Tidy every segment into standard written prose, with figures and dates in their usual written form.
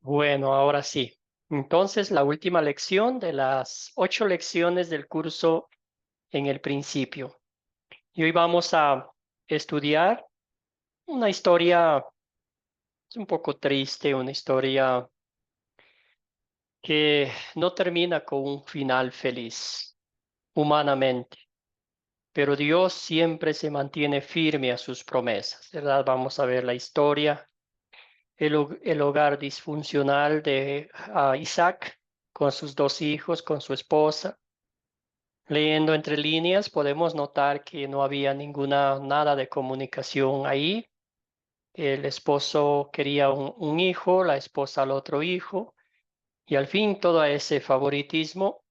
Bueno, ahora sí. Entonces, la última lección de las 8 lecciones del curso en el principio. Y hoy vamos a estudiar una historia un poco triste, una historia que no termina con un final feliz, humanamente. Pero Dios siempre se mantiene firme a sus promesas, ¿verdad? Vamos a ver la historia, el hogar disfuncional de Isaac con sus 2 hijos, con su esposa. Leyendo entre líneas, podemos notar que no había nada de comunicación ahí. El esposo quería un hijo, la esposa al otro hijo, y al fin todo ese favoritismo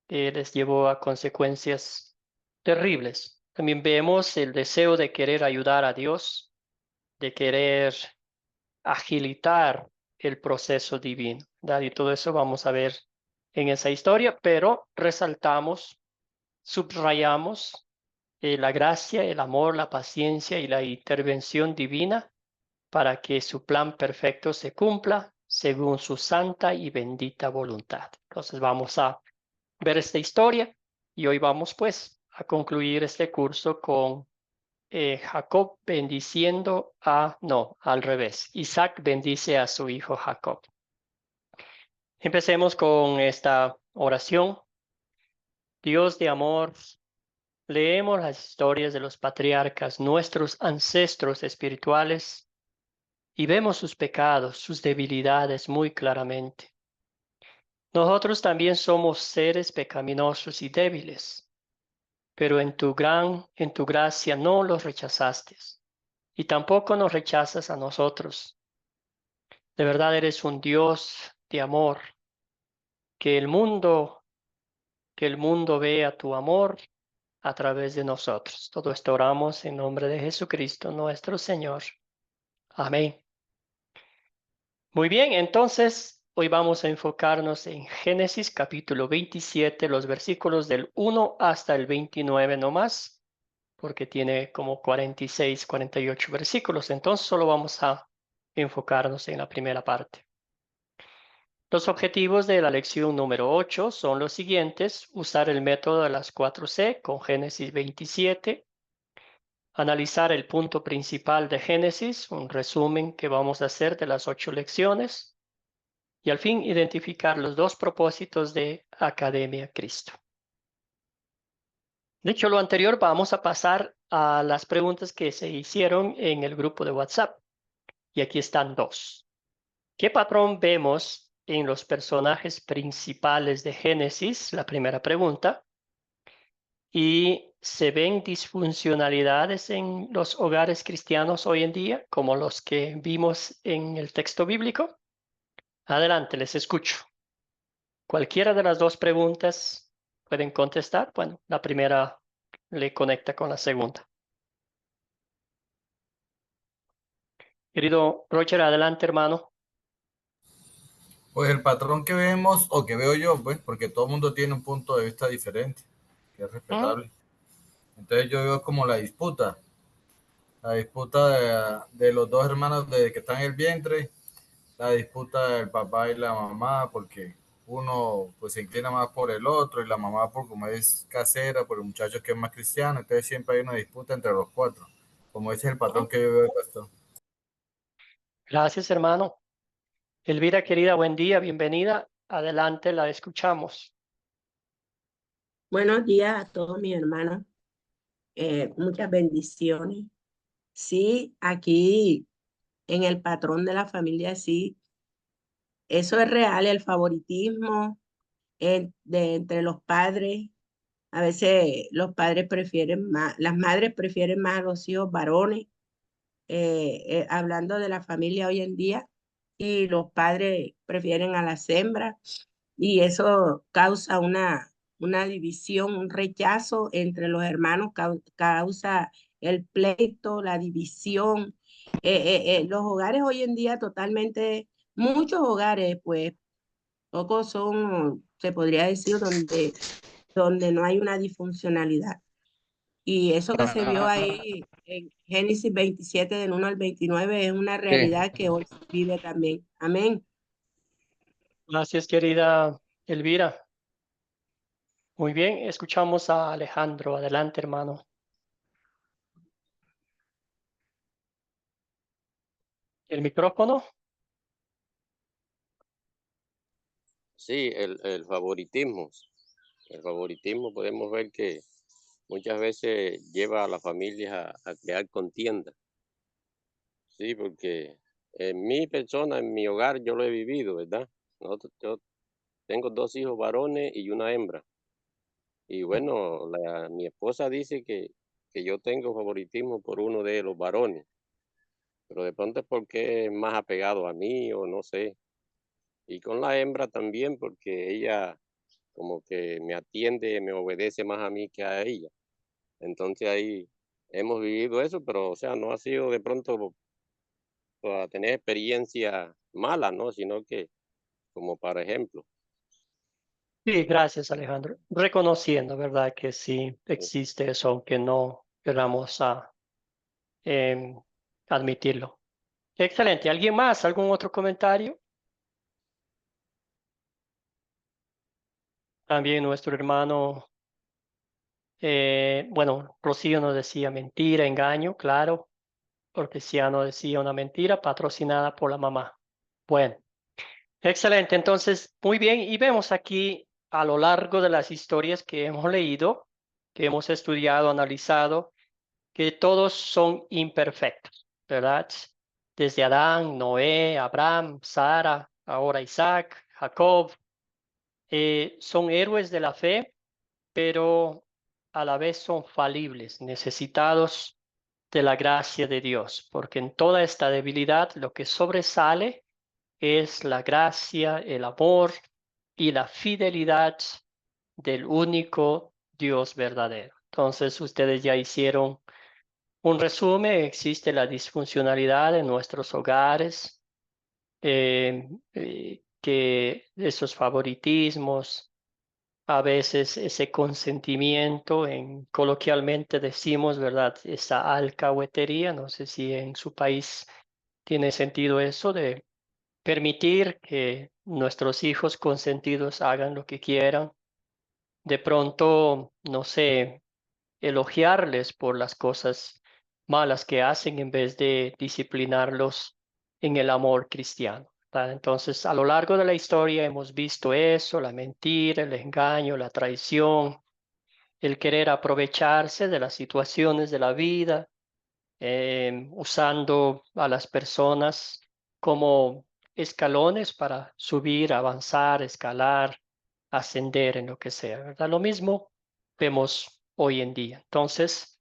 les llevó a consecuencias terribles. También vemos el deseo de querer ayudar a Dios, de querer agilitar el proceso divino, ¿verdad? Y todo eso vamos a ver en esa historia, pero resaltamos, subrayamos la gracia, el amor, la paciencia y la intervención divina para que su plan perfecto se cumpla según su santa y bendita voluntad. Entonces vamos a ver esta historia y hoy vamos pues a concluir este curso con Jacob bendiciendo no, al revés. Isaac bendice a su hijo Jacob. Empecemos con esta oración. Dios de amor, leemos las historias de los patriarcas, nuestros ancestros espirituales, y vemos sus pecados, sus debilidades muy claramente. Nosotros también somos seres pecaminosos y débiles, pero en tu gracia no los rechazaste, y tampoco nos rechazas a nosotros. De verdad eres un Dios de amor, que el mundo, que el mundo vea tu amor a través de nosotros. Todo esto oramos en nombre de Jesucristo, nuestro Señor. Amén. Muy bien, entonces hoy vamos a enfocarnos en Génesis capítulo 27, los versículos del 1 hasta el 29 nomás, porque tiene como 46, 48 versículos. Entonces solo vamos a enfocarnos en la primera parte. Los objetivos de la lección número 8 son los siguientes: usar el método de las 4C con Génesis 27, analizar el punto principal de Génesis, un resumen que vamos a hacer de las 8 lecciones, y al fin identificar los 2 propósitos de Academia Cristo. Dicho lo anterior, vamos a pasar a las preguntas que se hicieron en el grupo de WhatsApp, y aquí están 2. ¿Qué patrón vemos en los personajes principales de Génesis? La primera pregunta. ¿Y se ven disfuncionalidades en los hogares cristianos hoy en día, como los que vimos en el texto bíblico? Adelante, les escucho. Cualquiera de las 2 preguntas pueden contestar. Bueno, la primera le conecta con la segunda. Querido Roger, adelante, hermano. Pues el patrón que vemos, o que veo yo, pues, porque todo el mundo tiene un punto de vista diferente, que es ¿Mm? respetable. Entonces yo veo como la disputa de los dos hermanos desde que están en el vientre, la disputa del papá y la mamá, porque uno pues se inclina más por el otro y la mamá por como es casera, por el muchacho que es más cristiano, entonces siempre hay una disputa entre los cuatro, como ese es el patrón ¿Mm? que yo veo del pastor. Gracias, hermano. Elvira, querida, buen día, bienvenida. Adelante, la escuchamos. Buenos días a todos mis hermanos, muchas bendiciones. Sí, aquí en el patrón de la familia, sí, eso es real, el favoritismo entre los padres. A veces los padres prefieren más, las madres prefieren más a los hijos varones, hablando de la familia hoy en día, y los padres prefieren a las hembras, y eso causa una división, un rechazo entre los hermanos, causa el pleito, la división. Los hogares hoy en día totalmente, muchos hogares, pues, pocos son, se podría decir, donde no hay una disfuncionalidad. Y eso que se vio Ah, ahí en Génesis 27 del 1 al 29 es una ¿qué? realidad que hoy se vive también. Amén. Gracias, querida Elvira. Muy bien, escuchamos a Alejandro. Adelante, hermano. ¿El micrófono? Sí, el favoritismo. El favoritismo podemos ver que muchas veces lleva a las familias a crear contienda. Sí, porque en mi persona, en mi hogar, yo lo he vivido, ¿verdad? Yo tengo 2 hijos varones y una hembra. Y bueno, mi esposa dice que yo tengo favoritismo por uno de los varones, pero de pronto es porque es más apegado a mí o no sé. Y con la hembra también porque ella como que me atiende, me obedece más a mí que a ella. Entonces ahí hemos vivido eso, pero o sea, no ha sido de pronto para tener experiencia mala, ¿no? Sino que como para ejemplo. Sí, gracias, Alejandro. Reconociendo, ¿verdad? Que sí existe eso, aunque no queramos em, admitirlo. Excelente. ¿Alguien más? ¿Algún otro comentario? También nuestro hermano, bueno, Rocío nos decía mentira, engaño, claro. Ortesiano decía una mentira patrocinada por la mamá. Bueno, excelente. Entonces, muy bien. Y vemos aquí a lo largo de las historias que hemos leído, que hemos estudiado, analizado, que todos son imperfectos, ¿verdad? Desde Adán, Noé, Abraham, Sara, ahora Isaac, Jacob, son héroes de la fe, pero a la vez son falibles, necesitados de la gracia de Dios, porque en toda esta debilidad lo que sobresale es la gracia, el amor y la fidelidad del único Dios verdadero. Entonces, ustedes ya hicieron un resumen, existe la disfuncionalidad en nuestros hogares, que esos favoritismos, a veces ese consentimiento, coloquialmente decimos, ¿verdad? Esa alcahuetería, no sé si en su país tiene sentido eso de permitir que nuestros hijos consentidos hagan lo que quieran. De pronto, no sé, elogiarles por las cosas malas que hacen en vez de disciplinarlos en el amor cristiano, ¿verdad? Entonces, a lo largo de la historia hemos visto eso, la mentira, el engaño, la traición, el querer aprovecharse de las situaciones de la vida, usando a las personas como escalones para subir, avanzar, escalar, ascender en lo que sea, ¿verdad? Lo mismo vemos hoy en día. Entonces,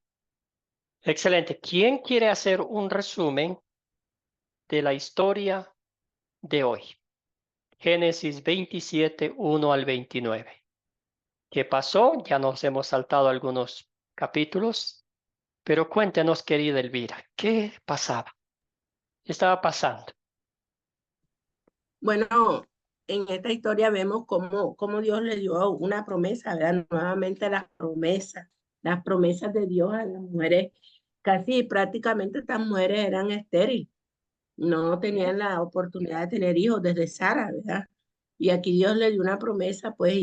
excelente. ¿Quién quiere hacer un resumen de la historia de hoy? Génesis 27, 1 al 29. ¿Qué pasó? Ya nos hemos saltado algunos capítulos, pero cuéntenos, querida Elvira, ¿qué pasaba? ¿Qué estaba pasando? Bueno, en esta historia vemos cómo Dios le dio una promesa, ¿verdad? Nuevamente las promesas de Dios a las mujeres. Casi prácticamente estas mujeres eran estériles, no tenían la oportunidad de tener hijos desde Sara, ¿verdad? Y aquí Dios le dio una promesa, pues,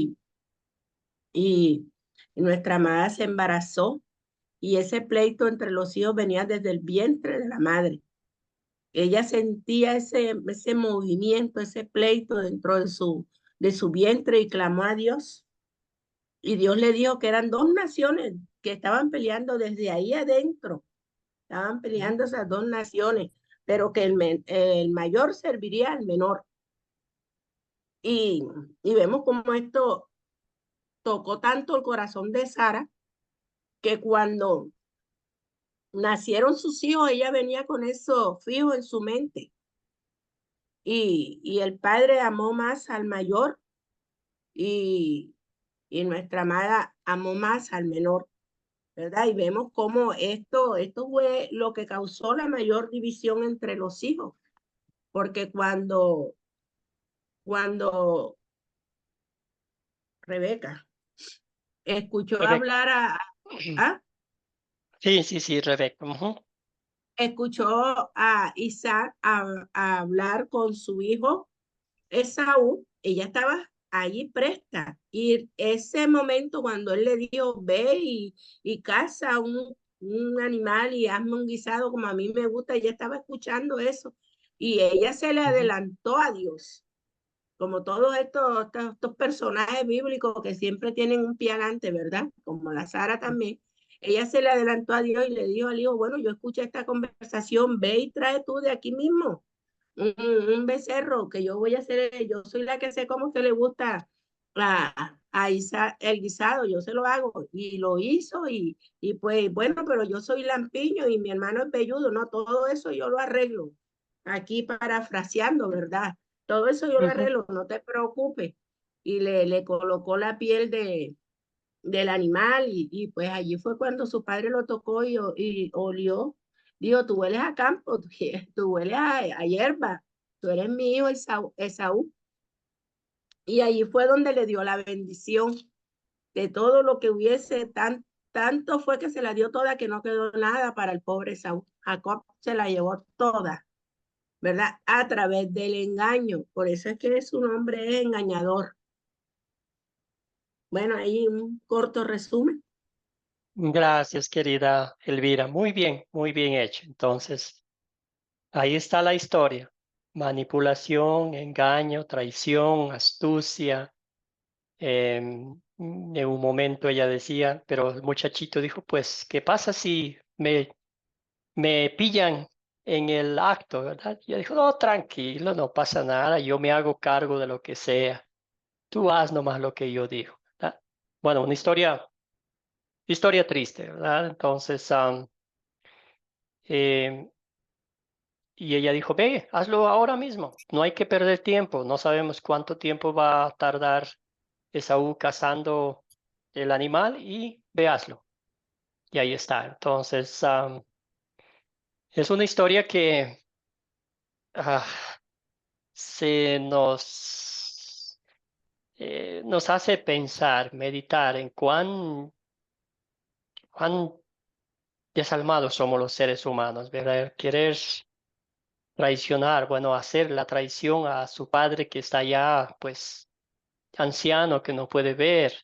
y nuestra amada se embarazó y ese pleito entre los hijos venía desde el vientre de la madre. Ella sentía ese movimiento, ese pleito dentro de su vientre y clamó a Dios. Y Dios le dijo que eran dos naciones que estaban peleando desde ahí adentro. Estaban peleando esas dos naciones, pero que el mayor serviría al menor. Y, y vemos cómo esto tocó tanto el corazón de Sara que cuando nacieron sus hijos, ella venía con eso fijo en su mente. Y el padre amó más al mayor y, y nuestra amada amó más al menor, ¿verdad? Y vemos cómo esto fue lo que causó la mayor división entre los hijos, porque cuando Rebeca escuchó Rebeca. hablar a- Sí, sí, sí, Rebeca. Ujú. escuchó a Isaac a hablar con su hijo, Esaú, ella estaba allí presta. Y ese momento cuando él le dijo, ve y caza un animal y hazme un guisado como a mí me gusta, ella estaba escuchando eso. Y ella se le adelantó a Dios, como todos estos personajes bíblicos que siempre tienen un pie adelante, ¿verdad? Como la Sara también. Ella se le adelantó a Dios y le dijo al hijo, bueno, yo escuché esta conversación, ve y trae tú de aquí mismo un becerro que yo voy a hacer, yo soy la que sé cómo que le gusta el guisado, yo se lo hago y lo hizo y pues bueno, pero yo soy lampiño y mi hermano es velludo, no, todo eso yo lo arreglo, aquí parafraseando, ¿verdad? Todo eso yo lo Ujú. arreglo, no te preocupes. Y le colocó la piel del animal y pues allí fue cuando su padre lo tocó y olió. Dijo, tú hueles a campo, tú hueles a hierba, tú eres mi hijo Esaú. Y allí fue donde le dio la bendición de todo lo que hubiese, tanto fue que se la dio toda que no quedó nada para el pobre Esaú. Jacob se la llevó toda, ¿verdad? A través del engaño. Por eso es que su nombre es engañador. Bueno, ahí un corto resumen. Gracias, querida Elvira. Muy bien hecho. Entonces, ahí está la historia. Manipulación, engaño, traición, astucia. En un momento ella decía, pero el muchachito dijo, pues, ¿qué pasa si me pillan en el acto, verdad? Y ella dijo, no, tranquilo, no pasa nada, yo me hago cargo de lo que sea. Tú haz nomás lo que yo digo, ¿verdad? Bueno, una historia triste, ¿verdad? Entonces, em, y ella dijo, ve, hazlo ahora mismo, no hay que perder tiempo, no sabemos cuánto tiempo va a tardar Esaú cazando el animal y ve, hazlo. Y ahí está. Entonces, es una historia que ah, se nos hace pensar, meditar en cuán desalmados somos los seres humanos, ¿verdad? Querer traicionar, bueno, hacer la traición a su padre que está ya, pues, anciano, que no puede ver,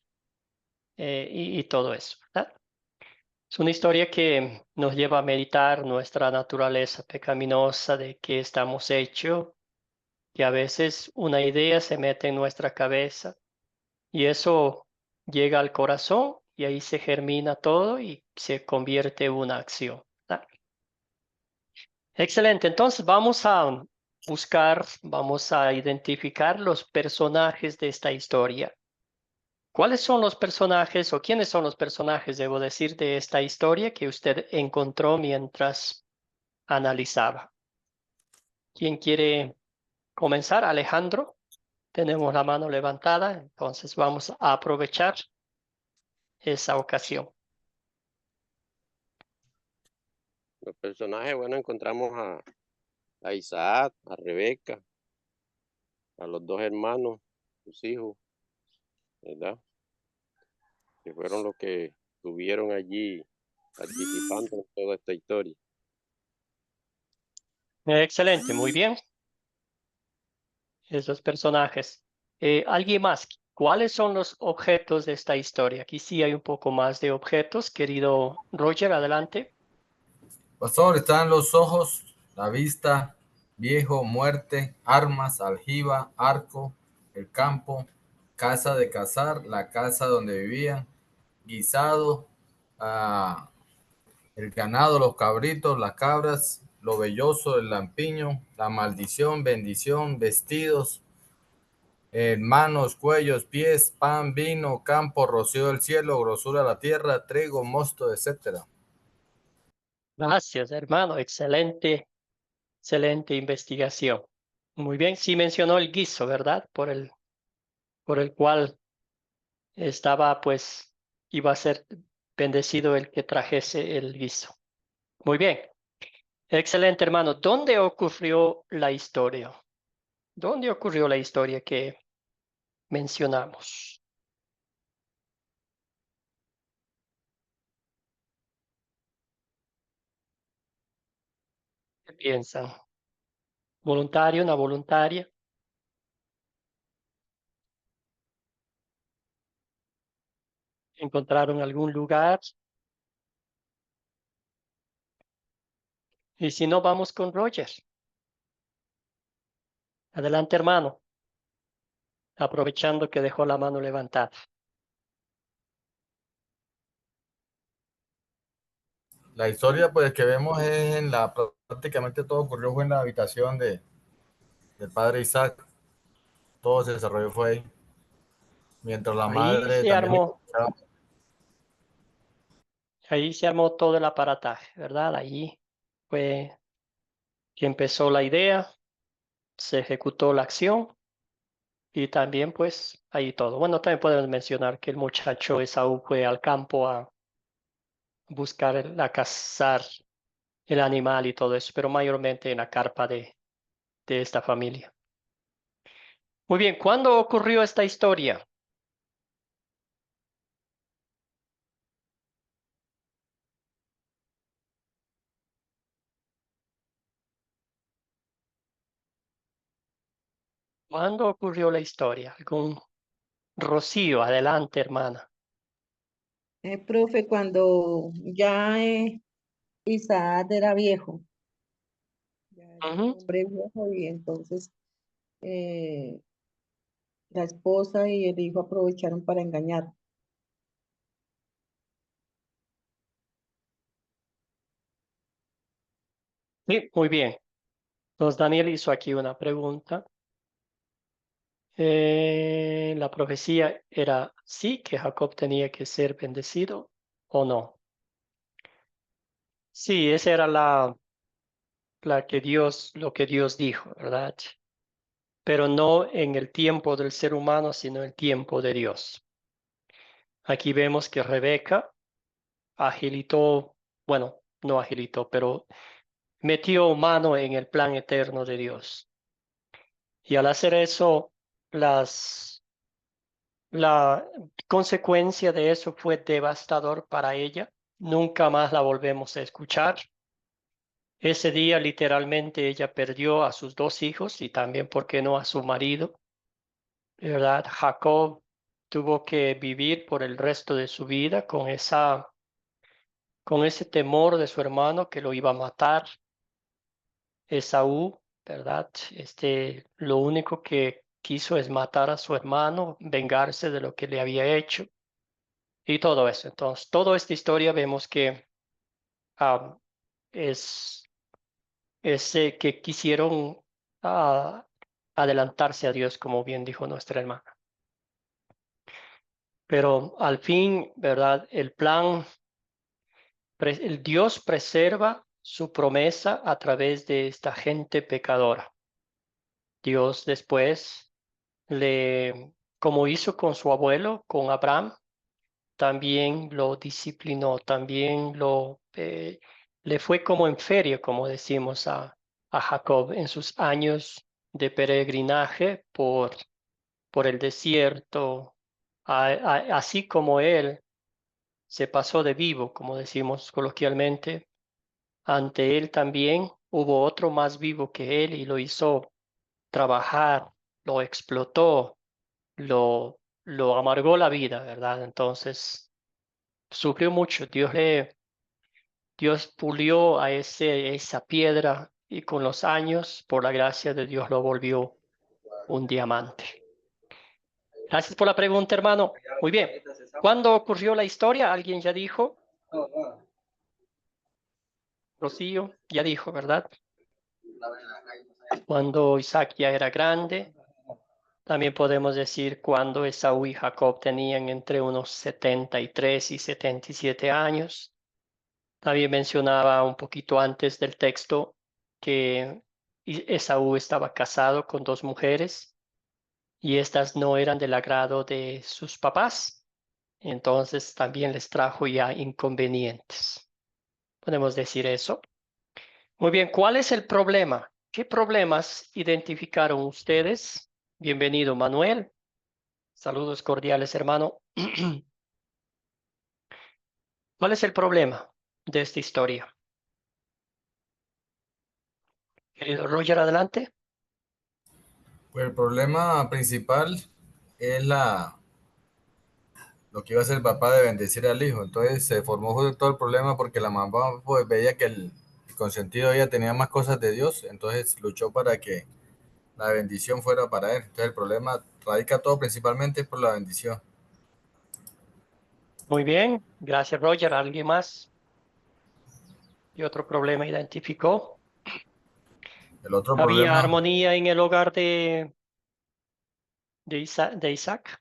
y todo eso, ¿verdad? Es una historia que nos lleva a meditar nuestra naturaleza pecaminosa, de qué estamos hechos, que a veces una idea se mete en nuestra cabeza y eso llega al corazón y ahí se germina todo y se convierte en una acción, ¿verdad? Excelente, entonces vamos a buscar, vamos a identificar los personajes de esta historia. ¿Cuáles son los personajes o quiénes son los personajes, debo decir, de esta historia que usted encontró mientras analizaba? ¿Quién quiere comenzar? Alejandro, tenemos la mano levantada, entonces vamos a aprovechar esa ocasión. Los personajes, bueno, encontramos a Isaac, a Rebeca, a los dos hermanos, sus hijos, ¿verdad? Que fueron los que estuvieron allí participando en toda esta historia. Excelente, muy bien. Esos personajes. ¿Alguien más? ¿Cuáles son los objetos de esta historia? Aquí sí hay un poco más de objetos. Querido Roger, adelante. Pastor, están los ojos, la vista, viejo, muerte, armas, aljiba, arco, el campo, casa de cazar, la casa donde vivían, guisado, ah, el ganado, los cabritos, las cabras, lo velloso, el lampiño, la maldición, bendición, vestidos, manos, cuellos, pies, pan, vino, campo, rocío del cielo, grosura de la tierra, trigo, mosto, etcétera. Gracias, hermano. Excelente, excelente investigación. Muy bien, sí mencionó el guiso, ¿verdad? Por el cual estaba, pues, iba a ser bendecido el que trajese el guiso. Muy bien, excelente, hermano. ¿Dónde ocurrió la historia? ¿Dónde ocurrió la historia que mencionamos? ¿Qué piensan? ¿Voluntario, una voluntaria? ¿Encontraron algún lugar? Y si no, vamos con Roger. Adelante, hermano, aprovechando que dejó la mano levantada. La historia pues que vemos es prácticamente todo ocurrió fue en la habitación del padre Isaac. Todo se desarrolló fue ahí. Mientras la Ahí madre se también armó, ahí se armó todo el aparataje, ¿verdad? Allí fue que empezó la idea, se ejecutó la acción y también pues ahí todo. Bueno, también podemos mencionar que el muchacho Esaú fue al campo a buscar, a cazar el animal y todo eso, pero mayormente en la carpa de esta familia. Muy bien, ¿cuándo ocurrió esta historia? ¿Cuándo ocurrió la historia? ¿Algún Rocío? Adelante, hermana. Profe, cuando ya Isaac era viejo, ya era un Ujú. hombre viejo y entonces eh, la esposa y el hijo aprovecharon para engañar. Sí, muy bien. Entonces Daniel hizo aquí una pregunta. La profecía era sí que Jacob tenía que ser bendecido o no. Sí, esa era lo que Dios dijo, ¿verdad? Pero no en el tiempo del ser humano, sino en el tiempo de Dios. Aquí vemos que Rebeca agilitó, bueno, no agilitó, pero metió mano en el plan eterno de Dios. Y al hacer eso, la consecuencia de eso fue devastador para ella. Nunca más la volvemos a escuchar. Ese día literalmente ella perdió a sus dos hijos y también, ¿por qué no?, a su marido, ¿verdad? Jacob tuvo que vivir por el resto de su vida con ese temor de su hermano que lo iba a matar. Esaú, ¿verdad? Lo único que quiso es matar a su hermano, vengarse de lo que le había hecho y todo eso. Entonces, toda esta historia vemos que ah, es, que quisieron ah, adelantarse a Dios, como bien dijo nuestra hermana. Pero al fin, ¿verdad? El Dios preserva su promesa a través de esta gente pecadora. Dios después como hizo con su abuelo, con Abraham, también lo disciplinó, también le fue como en feria, como decimos a Jacob en sus años de peregrinaje por el desierto, así como él se pasó de vivo, como decimos coloquialmente, ante él también hubo otro más vivo que él y lo hizo trabajar, lo explotó, lo amargó la vida, ¿verdad? Entonces, sufrió mucho. Dios pulió a esa piedra y con los años, por la gracia de Dios, lo volvió un diamante. Gracias por la pregunta, hermano. Muy bien. ¿Cuándo ocurrió la historia? ¿Alguien ya dijo? Rocío ya dijo, ¿verdad? Cuando Isaac ya era grande. También podemos decir cuando Esaú y Jacob tenían entre unos 73 y 77 años. También mencionaba un poquito antes del texto que Esaú estaba casado con dos mujeres y estas no eran del agrado de sus papás. Entonces también les trajo ya inconvenientes. Podemos decir eso. Muy bien, ¿cuál es el problema? ¿Qué problemas identificaron ustedes? Bienvenido, Manuel. Saludos cordiales, hermano. ¿Cuál es el problema de esta historia? Querido Roger, adelante. Pues el problema principal es lo que iba a hacer el papá de bendecir al hijo. Entonces se formó todo el problema porque la mamá pues veía que el consentido de ella tenía más cosas de Dios, entonces luchó para que la bendición fuera para él. Entonces el problema radica todo principalmente por la bendición. Muy bien, gracias Roger. ¿Alguien más? ¿Y otro problema identificó? El otro ¿Había problema, armonía en el hogar de Isaac?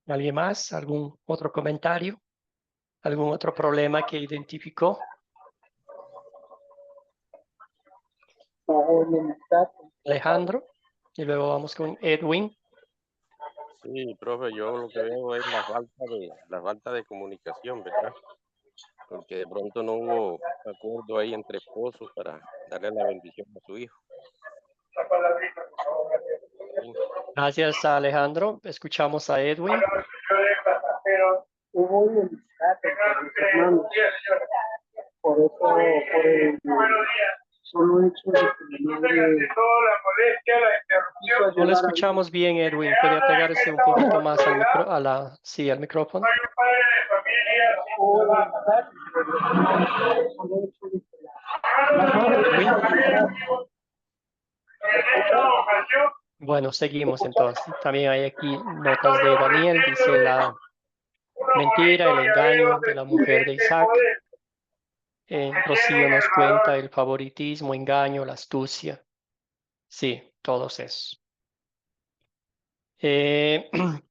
¿Alguien más? ¿Algún otro comentario? ¿Algún otro problema que identificó? Alejandro. Y luego vamos con Edwin. Sí, profe, yo lo que veo es la falta de comunicación, ¿verdad? Porque de pronto no hubo acuerdo ahí entre esposos para darle la bendición a su hijo. Sí, Gracias a Alejandro. Escuchamos a Edwin. Hubo enemistad entre los hermanos. Por eso, por el solo hecho de que la madre quiso No le ayudar al hijo. escuchamos bien, Edwin. ¿Puede pegarse un poquito más al sí, al micrófono? Hubo enemistad entre los hermanos. Solo hecho de que la madre Edwin. quiso ayudar. Bueno, seguimos entonces. También hay aquí notas de Daniel. Dice la mentira, el engaño de la mujer de Isaac. Rocío nos cuenta el favoritismo, engaño, la astucia. Sí, todos esos.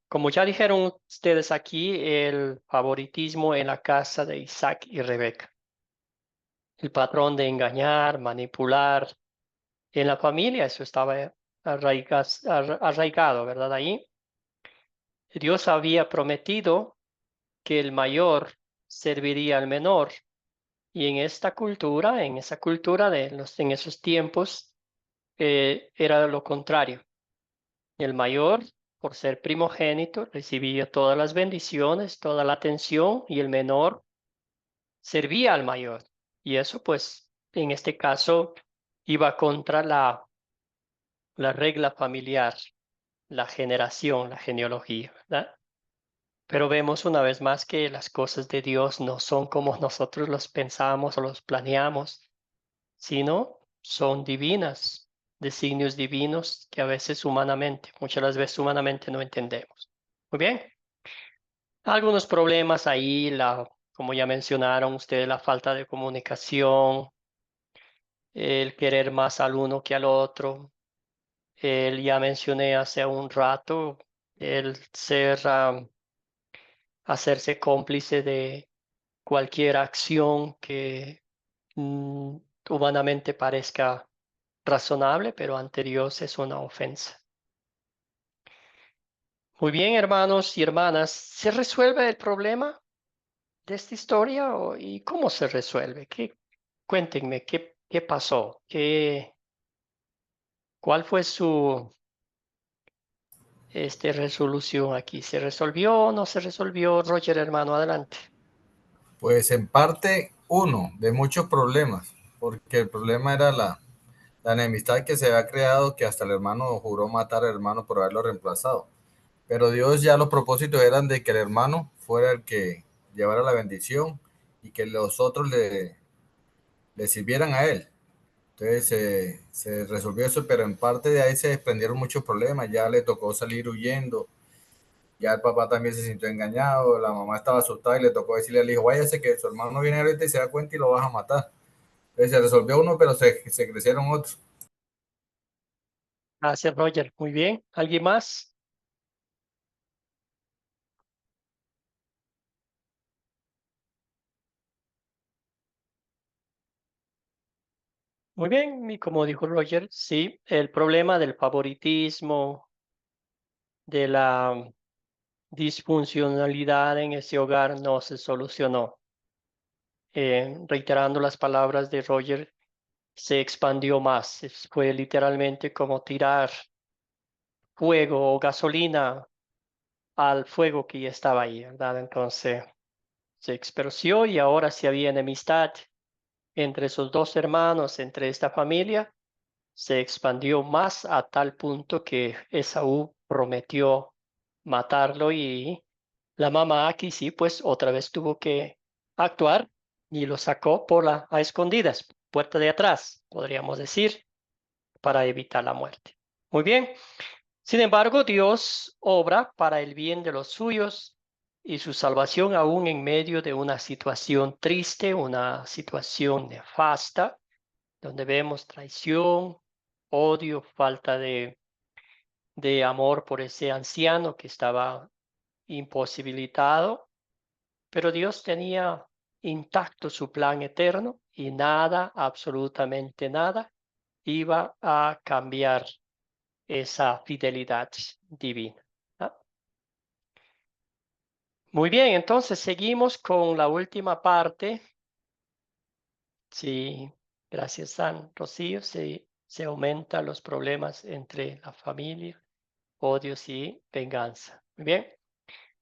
Como ya dijeron ustedes aquí, el favoritismo en la casa de Isaac y Rebeca. El patrón de engañar, manipular. En la familia eso estaba arraigado, ¿verdad? Ahí Dios había prometido que el mayor serviría al menor. Y en esta cultura, en esa cultura en esos tiempos, era lo contrario. El mayor, por ser primogénito, recibía todas las bendiciones, toda la atención, y el menor servía al mayor. Y eso, pues, en este caso, iba contra la regla familiar, la generación, la genealogía, ¿verdad? Pero vemos una vez más que las cosas de Dios no son como nosotros los pensamos o los planeamos, sino son divinas, designios divinos que a veces humanamente, muchas las veces humanamente no entendemos. Muy bien. Algunos problemas ahí, como ya mencionaron ustedes, la falta de comunicación, el querer más al uno que al otro. Ya mencioné hace un rato el hacerse cómplice de cualquier acción que mm, humanamente parezca razonable, pero ante Dios es una ofensa. Muy bien, hermanos y hermanas, ¿se resuelve el problema de esta historia y cómo se resuelve? Cuéntenme, ¿qué pasó? ¿Cuál fue su resolución aquí? ¿Se resolvió o no se resolvió? Roger, hermano, adelante. pues en parte uno de muchos problemas, porque el problema era la enemistad que se había creado, que hasta el hermano juró matar al hermano por haberlo reemplazado. Pero Dios ya los propósitos eran de que el hermano fuera el que llevara la bendición y que los otros le sirvieran a él. Entonces se resolvió eso, pero en parte de ahí se desprendieron muchos problemas. Ya le tocó salir huyendo. Ya el papá también se sintió engañado. La mamá estaba asustada y le tocó decirle al hijo, váyase que su hermano viene ahorita y se da cuenta y lo vas a matar. Entonces se resolvió uno, pero se crecieron otros. Gracias, Roger. Muy bien. ¿Alguien más? Muy bien. Y como dijo Roger, sí, el problema del favoritismo, de la disfuncionalidad en ese hogar no se solucionó. Reiterando las palabras de Roger, se expandió más. Fue literalmente como tirar fuego o gasolina al fuego que ya estaba ahí, ¿verdad? Entonces se expandió y ahora si había enemistad entre esos dos hermanos, entre esta familia, se expandió más a tal punto que Esaú prometió matarlo y la mamá aquí sí, pues otra vez tuvo que actuar y lo sacó a escondidas, puerta de atrás, podríamos decir, para evitar la muerte. Muy bien. Sin embargo, Dios obra para el bien de los suyos y su salvación aún en medio de una situación triste, una situación nefasta, donde vemos traición, odio, falta de amor por ese anciano que estaba imposibilitado, pero Dios tenía intacto su plan eterno y nada, absolutamente nada, iba a cambiar esa fidelidad divina. ¿Ah? Muy bien, entonces seguimos con la última parte. Sí, gracias San Rocío, se aumentan los problemas entre la familia, odios y venganza. Muy bien.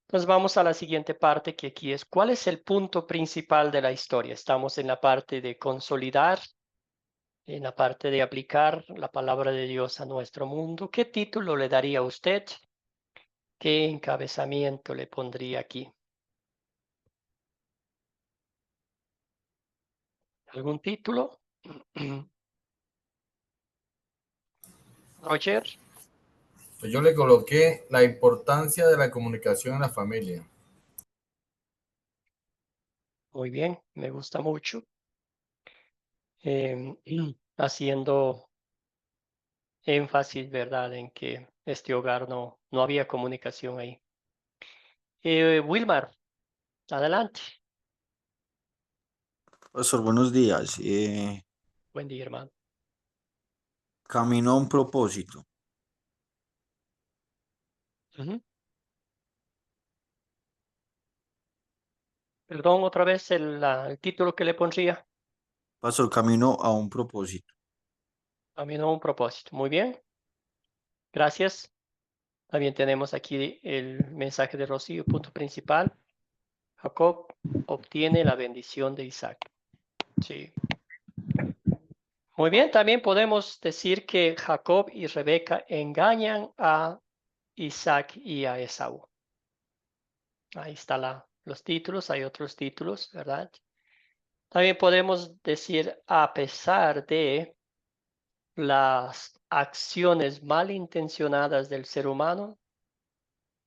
Entonces vamos a la siguiente parte que aquí es, ¿cuál es el punto principal de la historia? Estamos en la parte de consolidar, en la parte de aplicar la palabra de Dios a nuestro mundo. ¿Qué título le daría a usted? ¿Qué encabezamiento le pondría aquí? ¿Algún título? Roger, Pues yo le coloqué la importancia de la comunicación en la familia. muy bien, me gusta mucho. Haciendo énfasis, ¿verdad?, en que este hogar no había comunicación ahí. Wilmar, adelante. Pastor, buenos días. Buen día, hermano. Camino a un propósito. Ujú. Perdón, otra vez el título que le pondría. Pastor, camino a un propósito. A mí no un propósito. Muy bien, gracias. También tenemos aquí el mensaje de Rocío, punto principal. Jacob obtiene la bendición de Isaac. Sí. Muy bien, también podemos decir que Jacob y Rebeca engañan a Isaac y a Esaú. Ahí están los títulos, hay otros títulos, ¿verdad? También podemos decir, a pesar de las acciones malintencionadas del ser humano,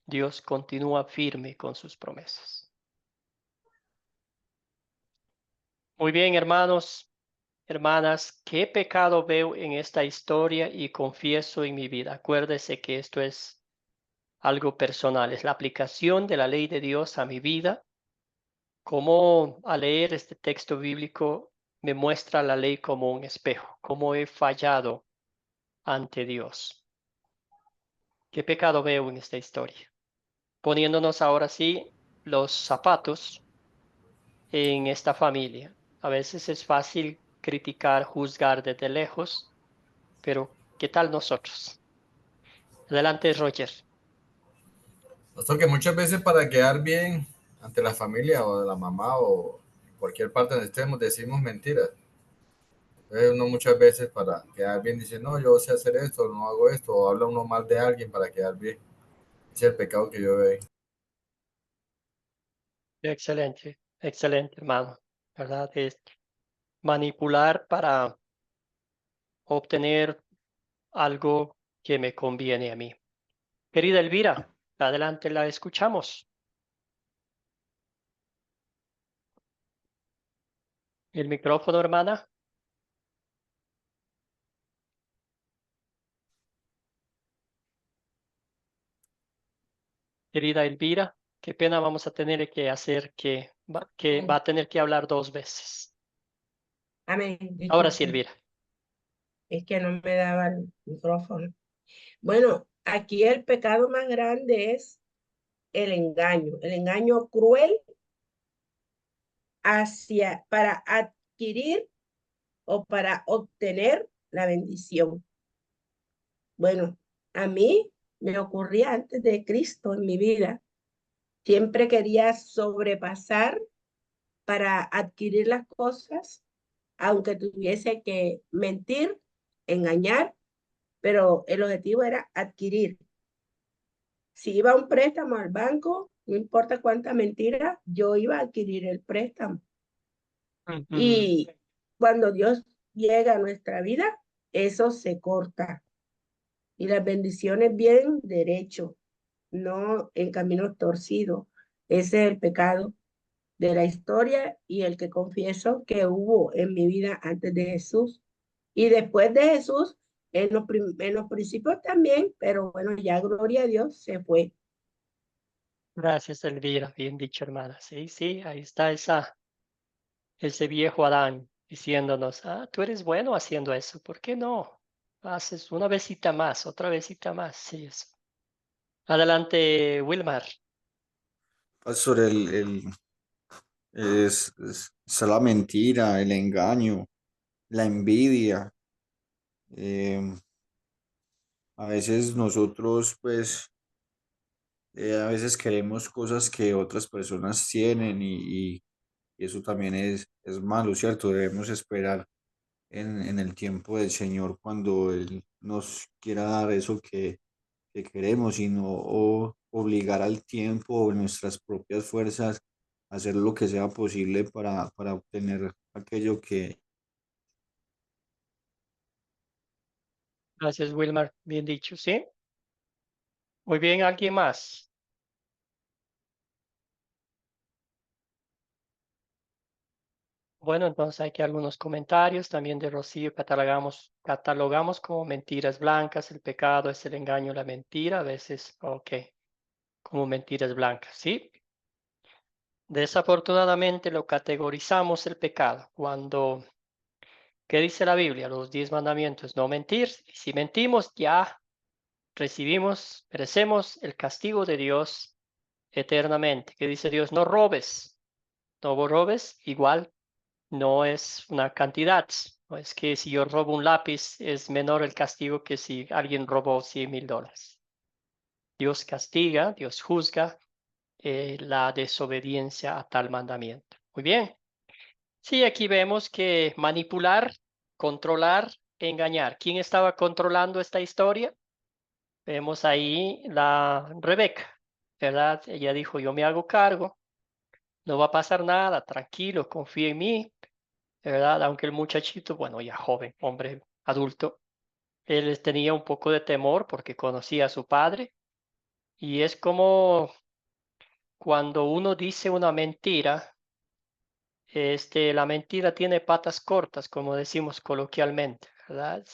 Dios continúa firme con sus promesas. Muy bien, hermanos, hermanas, ¿qué pecado veo en esta historia y confieso en mi vida? Acuérdese que esto es algo personal, es la aplicación de la ley de Dios a mi vida. Cómo al leer este texto bíblico me muestra la ley como un espejo, cómo he fallado ante Dios. ¿Qué pecado veo en esta historia? Poniéndonos ahora sí los zapatos en esta familia. A veces es fácil criticar, juzgar desde lejos, pero ¿qué tal nosotros? Adelante, Roger. Pastor, que muchas veces para quedar bien ante la familia o de la mamá o en cualquier parte donde estemos, decimos mentiras. Entonces uno muchas veces para quedar bien dice, no, yo sé hacer esto, no hago esto, o habla uno mal de alguien para quedar bien. Ese es el pecado que yo veo ahí. Excelente, excelente, hermano. ¿Verdad? Es manipular para obtener algo que me conviene a mí. Querida Elvira, adelante, la escuchamos. El micrófono, hermana. Querida Elvira, qué pena vamos a tener que hacer que va a tener que hablar 2 veces. Amén. Ahora sí, Disculpe, Elvira. es que no me daba el micrófono. Bueno, aquí el pecado más grande es el engaño cruel para adquirir o para obtener la bendición. Bueno, a mí me ocurría antes de Cristo en mi vida. Siempre quería sobrepasar para adquirir las cosas, aunque tuviese que mentir engañar, pero el objetivo era adquirir. Si iba a un préstamo al banco, no importa cuánta mentira, yo iba a adquirir el préstamo. Ujú. Y cuando Dios llega a nuestra vida, eso se corta. Y las bendiciones vienen derecho, no en caminos torcidos. Ese es el pecado de la historia y el que confieso que hubo en mi vida antes de Jesús. Y después de Jesús, en los principios también, pero bueno, ya gloria a Dios, se fue. Gracias, Elvira. Bien dicho, hermana. Sí, sí, ahí está ese viejo Adán diciéndonos, tú eres bueno haciendo eso, ¿por qué no? Haces una besita más, otra besita más. Sí, eso. Adelante, Wilmar. Pastor, está la mentira, el engaño, la envidia. em, a veces nosotros, pues, a veces queremos cosas que otras personas tienen y eso también es malo, ¿cierto? Debemos esperar en el tiempo del Señor cuando Él nos quiera dar eso que queremos, y no obligar al tiempo o nuestras propias fuerzas a hacer lo que sea posible para obtener aquello que... Gracias, Wilmar. Bien dicho, ¿sí? Muy bien, ¿alguien más? Bueno, entonces hay que algunos comentarios también de Rocío. Catalogamos como mentiras blancas. El pecado es el engaño, la mentira. A veces, ok, como mentiras blancas, ¿sí? Desafortunadamente lo categorizamos el pecado cuando, ¿qué dice la Biblia? Los 10 mandamientos, no mentir. Y si mentimos, ya merecemos el castigo de Dios eternamente. ¿Qué dice Dios? No robes. No robes, igual no es una cantidad. No es que si yo robo un lápiz es menor el castigo que si alguien robó $100,000. Dios castiga, Dios juzga la desobediencia a tal mandamiento. Muy bien. Sí, aquí vemos que manipular, controlar, engañar. ¿Quién estaba controlando esta historia? Vemos ahí la Rebeca, ¿verdad? Ella dijo, yo me hago cargo, no va a pasar nada, tranquilo, confía en mí, ¿verdad? Aunque el muchachito, bueno, ya joven, hombre adulto, él tenía un poco de temor porque conocía a su padre. Y es como cuando uno dice una mentira, la mentira tiene patas cortas, como decimos coloquialmente, ¿verdad?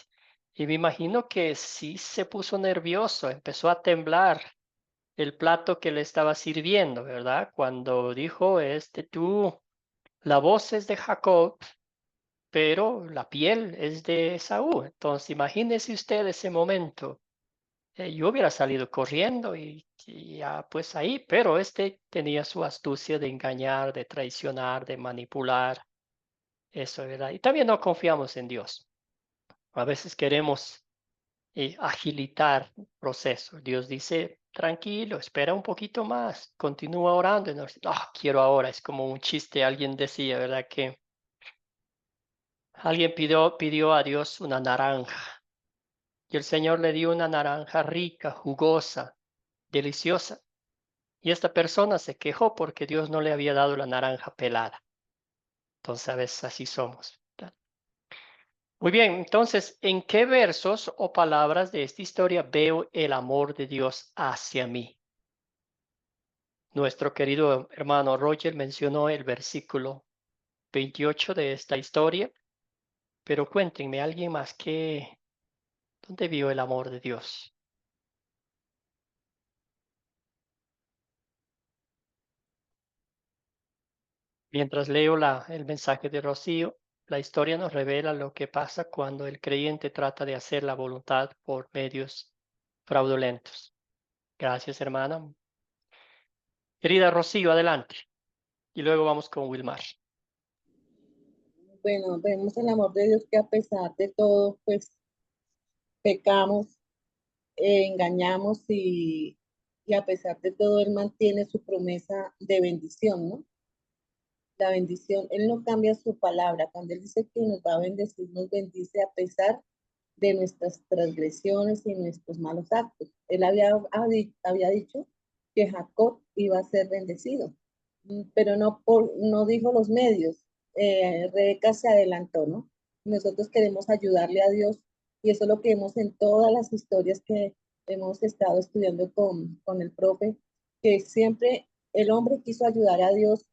Y me imagino que sí se puso nervioso, empezó a temblar el plato que le estaba sirviendo, ¿verdad? Cuando dijo, la voz es de Jacob, pero la piel es de Esaú. Entonces, imagínese usted ese momento. Yo hubiera salido corriendo y ya pues ahí, pero tenía su astucia de engañar, de traicionar, de manipular. Eso, ¿verdad? Y también no confiamos en Dios. A veces queremos agilitar el proceso. Dios dice, tranquilo, espera un poquito más, continúa orando. Y nos dice, quiero ahora. Es como un chiste, alguien decía, ¿verdad? Que alguien pidió a Dios una naranja y el Señor le dio una naranja rica, jugosa, deliciosa. Y esta persona se quejó porque Dios no le había dado la naranja pelada. Entonces, a veces así somos, ¿verdad? Muy bien, entonces, ¿en qué versos o palabras de esta historia veo el amor de Dios hacia mí? Nuestro querido hermano Roger mencionó el versículo 28 de esta historia, pero cuéntenme, ¿alguien más dónde vio el amor de Dios? Mientras leo el mensaje de Rocío, la historia nos revela lo que pasa cuando el creyente trata de hacer la voluntad por medios fraudulentos. Gracias, hermana. Querida Rocío, adelante. Y luego vamos con Wilmar. Bueno, vemos el amor de Dios que a pesar de todo, pues pecamos, engañamos y a pesar de todo, Él mantiene su promesa de bendición, ¿no? La bendición, Él no cambia su palabra. Cuando Él dice que nos va a bendecir, nos bendice a pesar de nuestras transgresiones y nuestros malos actos. Él había dicho que Jacob iba a ser bendecido, pero no dijo los medios. Rebeca se adelantó, ¿no? Nosotros queremos ayudarle a Dios y eso es lo que vemos en todas las historias que hemos estado estudiando con el profe, que siempre el hombre quiso ayudar a Dios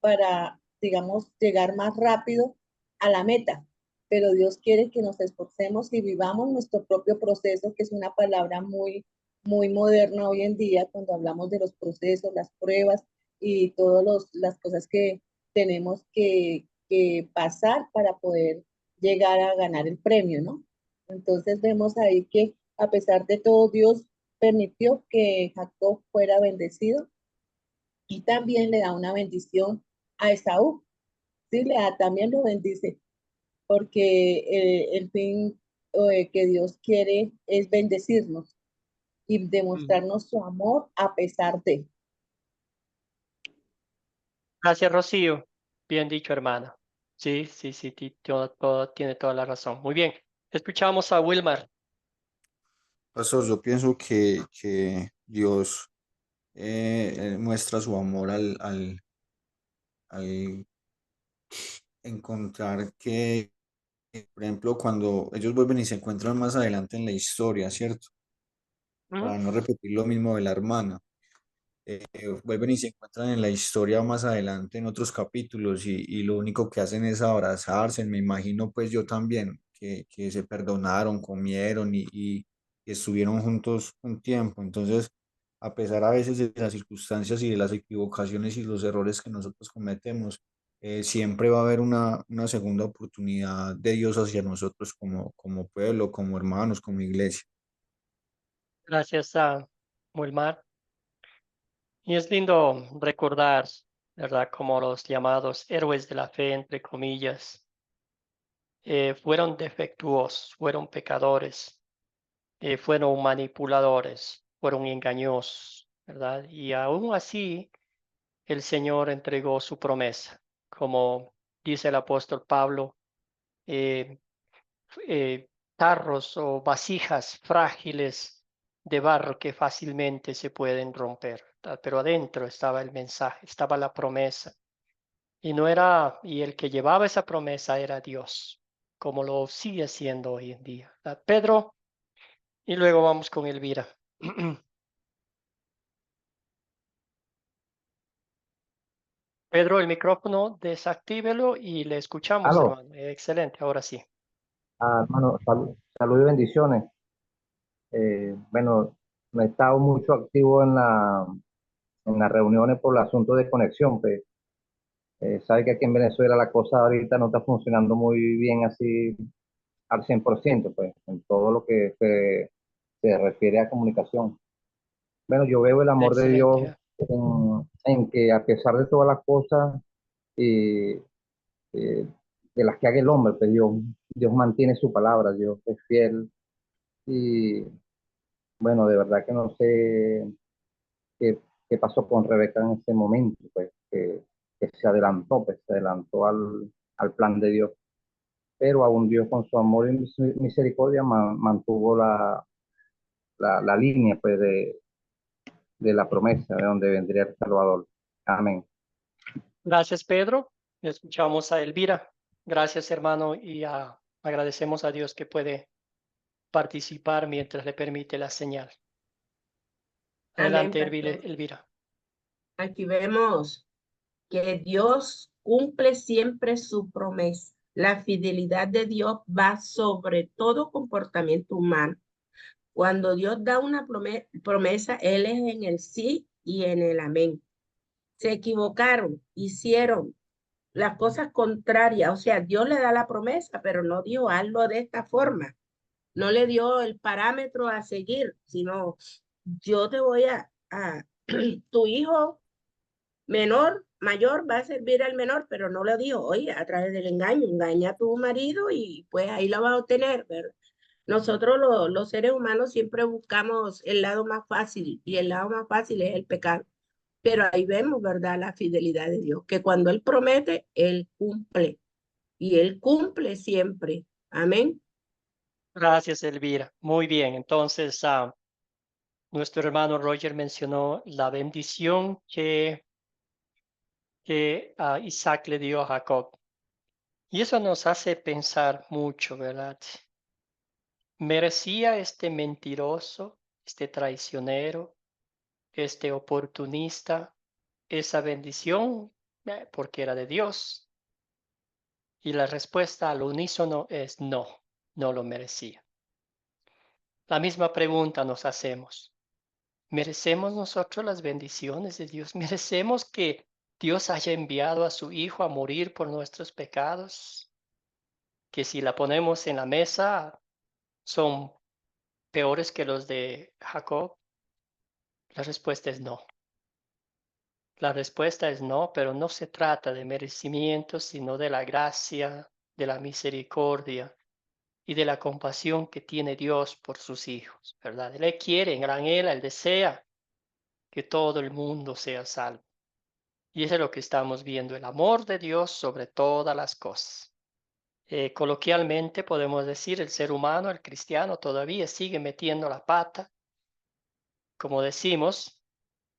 para, digamos, llegar más rápido a la meta, pero Dios quiere que nos esforcemos y vivamos nuestro propio proceso, que es una palabra muy moderna hoy en día cuando hablamos de los procesos, las pruebas y todas las cosas que tenemos que pasar para poder llegar a ganar el premio, ¿no? Entonces vemos ahí que a pesar de todo, Dios permitió que Jacob fuera bendecido y también le da una bendición a Esaú. Sí, también lo bendice, porque el fin que Dios quiere es bendecirnos y demostrarnos su amor a pesar de. Gracias, Rocío. Bien dicho, hermana. Sí, sí, sí, tiene toda la razón. Muy bien. Escuchamos a Wilmar. Pastor, yo pienso que Dios muestra su amor al encontrar que, por ejemplo, cuando ellos vuelven y se encuentran más adelante en la historia, ¿cierto? Para no repetir lo mismo de la hermana. Vuelven y se encuentran en la historia más adelante en otros capítulos y lo único que hacen es abrazarse, me imagino pues yo también, que se perdonaron, comieron y estuvieron juntos un tiempo. Entonces, a pesar a veces de las circunstancias y de las equivocaciones y los errores que nosotros cometemos, siempre va a haber una segunda oportunidad de Dios hacia nosotros como pueblo, como hermanos, como iglesia. Gracias a Wilmar. Y es lindo recordar, ¿verdad? Como los llamados héroes de la fe, entre comillas, fueron defectuosos, fueron pecadores, fueron manipuladores, fueron engañosos, ¿verdad? Y aún así, el Señor entregó su promesa. Como dice el apóstol Pablo, eh, eh, tarros o vasijas frágiles de barro que fácilmente se pueden romper, ¿verdad? Pero adentro estaba el mensaje, estaba la promesa. Y no era, y el que llevaba esa promesa era Dios, como lo sigue siendo hoy en día, ¿verdad? Pedro, y luego vamos con Elvira. Pedro, el micrófono, desactívelo y le escuchamos, Aló, hermano. Excelente, ahora sí. hermano, salud y bendiciones. Bueno, no he estado mucho activo en las reuniones por el asunto de conexión. Pues, sabe que aquí en Venezuela la cosa ahorita no está funcionando muy bien así al 100%, pues, en todo lo que se refiere a comunicación. Bueno, yo veo el amor de Dios Excelente. en que a pesar de todas las cosas eh, eh, de las que haga el hombre, pues Dios mantiene su palabra, Dios es fiel. Y bueno, de verdad que no sé qué pasó con Rebeca en ese momento, pues que se adelantó al plan de Dios. Pero aún Dios con su amor y misericordia mantuvo la línea pues de la promesa de donde vendría el Salvador. Amén. Gracias, Pedro. Escuchamos a Elvira. Gracias, hermano, y agradecemos a Dios que puede participar mientras le permite la señal. Amén, Adelante, pastor. Elvira. Aquí vemos que Dios cumple siempre su promesa. La fidelidad de Dios va sobre todo comportamiento humano. Cuando Dios da una promesa, Él es en el sí y en el amén. Se equivocaron, hicieron las cosas contrarias. O sea, Dios le da la promesa, pero no dio hazlo de esta forma. No le dio el parámetro a seguir, sino yo te voy tu hijo mayor va a servir al menor, pero no le dijo, oye, a través del engaño, engaña a tu marido y pues ahí la vas a obtener, ¿verdad? Nosotros los seres humanos siempre buscamos el lado más fácil y el lado más fácil es el pecado. Pero ahí vemos, ¿verdad? La fidelidad de Dios, que cuando Él promete, Él cumple y Él cumple siempre. Amén. Gracias, Elvira. Muy bien. Entonces, nuestro hermano Roger mencionó la bendición que Isaac le dio a Jacob. Y eso nos hace pensar mucho, ¿verdad? ¿Merecía este mentiroso, este traicionero, este oportunista esa bendición? Porque era de Dios. Y la respuesta al unísono es no, no lo merecía. La misma pregunta nos hacemos. ¿Merecemos nosotros las bendiciones de Dios? ¿Merecemos que Dios haya enviado a su Hijo a morir por nuestros pecados? Que si la ponemos en la mesa son peores que los de Jacob. La respuesta es no. La respuesta es no, pero no se trata de merecimiento, sino de la gracia, de la misericordia y de la compasión que tiene Dios por sus hijos, ¿verdad? Él quiere, en gran Él desea que todo el mundo sea salvo. Y eso es lo que estamos viendo, el amor de Dios sobre todas las cosas. Coloquialmente podemos decir, el ser humano, el cristiano, todavía sigue metiendo la pata, como decimos,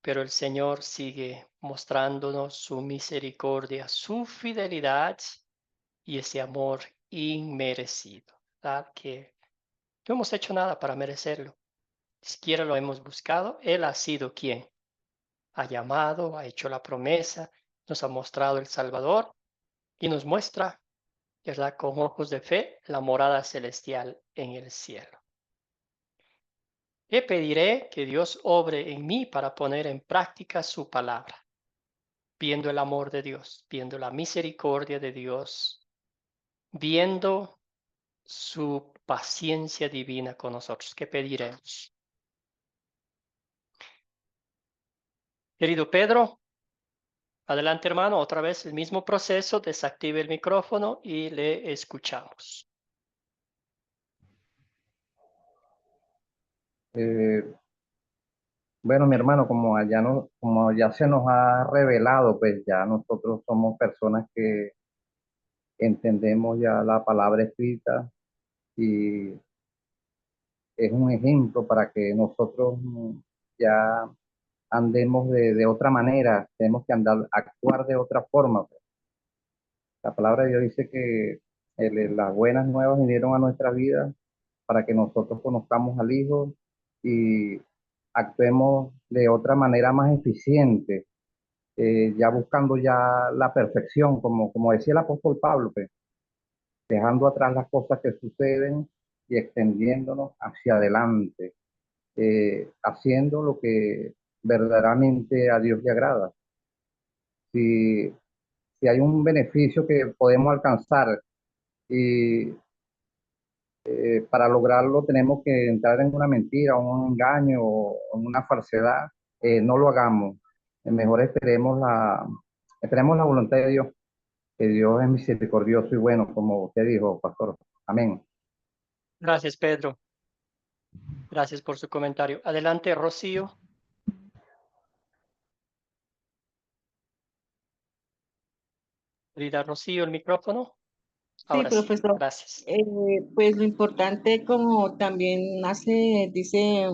pero el Señor sigue mostrándonos su misericordia, su fidelidad y ese amor inmerecido, ¿verdad? Que no hemos hecho nada para merecerlo, ni siquiera lo hemos buscado. Él ha sido quien ha llamado, ha hecho la promesa, nos ha mostrado el Salvador y nos muestra, ¿verdad?, con ojos de fe, la morada celestial en el cielo. Le pediré que Dios obre en mí para poner en práctica su palabra, viendo el amor de Dios, viendo la misericordia de Dios, viendo su paciencia divina con nosotros. ¿Qué pediremos? Querido Pedro, adelante, hermano, otra vez el mismo proceso, desactive el micrófono y le escuchamos. Eh, bueno, mi hermano, como ya se nos ha revelado, pues ya nosotros somos personas que entendemos ya la palabra escrita y es un ejemplo para que nosotros ya andemos de otra manera, tenemos que actuar de otra forma, pues. La palabra de Dios dice que las buenas nuevas vinieron a nuestra vida para que nosotros conozcamos al Hijo y actuemos de otra manera más eficiente, ya buscando ya la perfección, como decía el apóstol Pablo, pues, dejando atrás las cosas que suceden y extendiéndonos hacia adelante, haciendo lo que verdaderamente a Dios le agrada. Si, si hay un beneficio que podemos alcanzar y para lograrlo tenemos que entrar en una mentira, un engaño o en una falsedad, no lo hagamos. Mejor esperemos la voluntad de Dios, que Dios es misericordioso y bueno, como usted dijo, pastor. Amén. Gracias, Pedro. Gracias por su comentario. Adelante, Rocío. Querida Rocío, el micrófono. Sí, Ahora sí, profesor. gracias. Pues lo importante, como también dice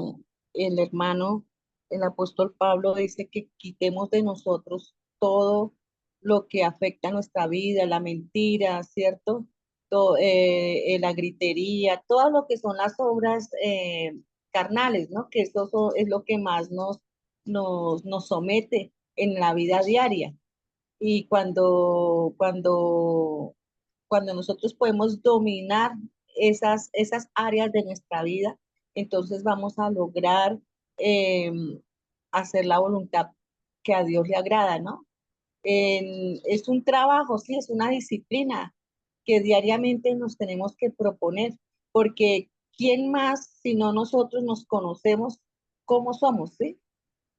el hermano, el apóstol Pablo, dice que quitemos de nosotros todo lo que afecta a nuestra vida, la mentira, ¿cierto? La gritería, todo lo que son las obras carnales, ¿no? Que es lo que más nos somete en la vida diaria. Y cuando nosotros podemos dominar esas áreas de nuestra vida, entonces vamos a lograr eh, hacer la voluntad que a Dios le agrada, ¿no? Es un trabajo, sí, es una disciplina que diariamente nos tenemos que proponer, porque ¿quién más si no nosotros nos conocemos cómo somos, sí?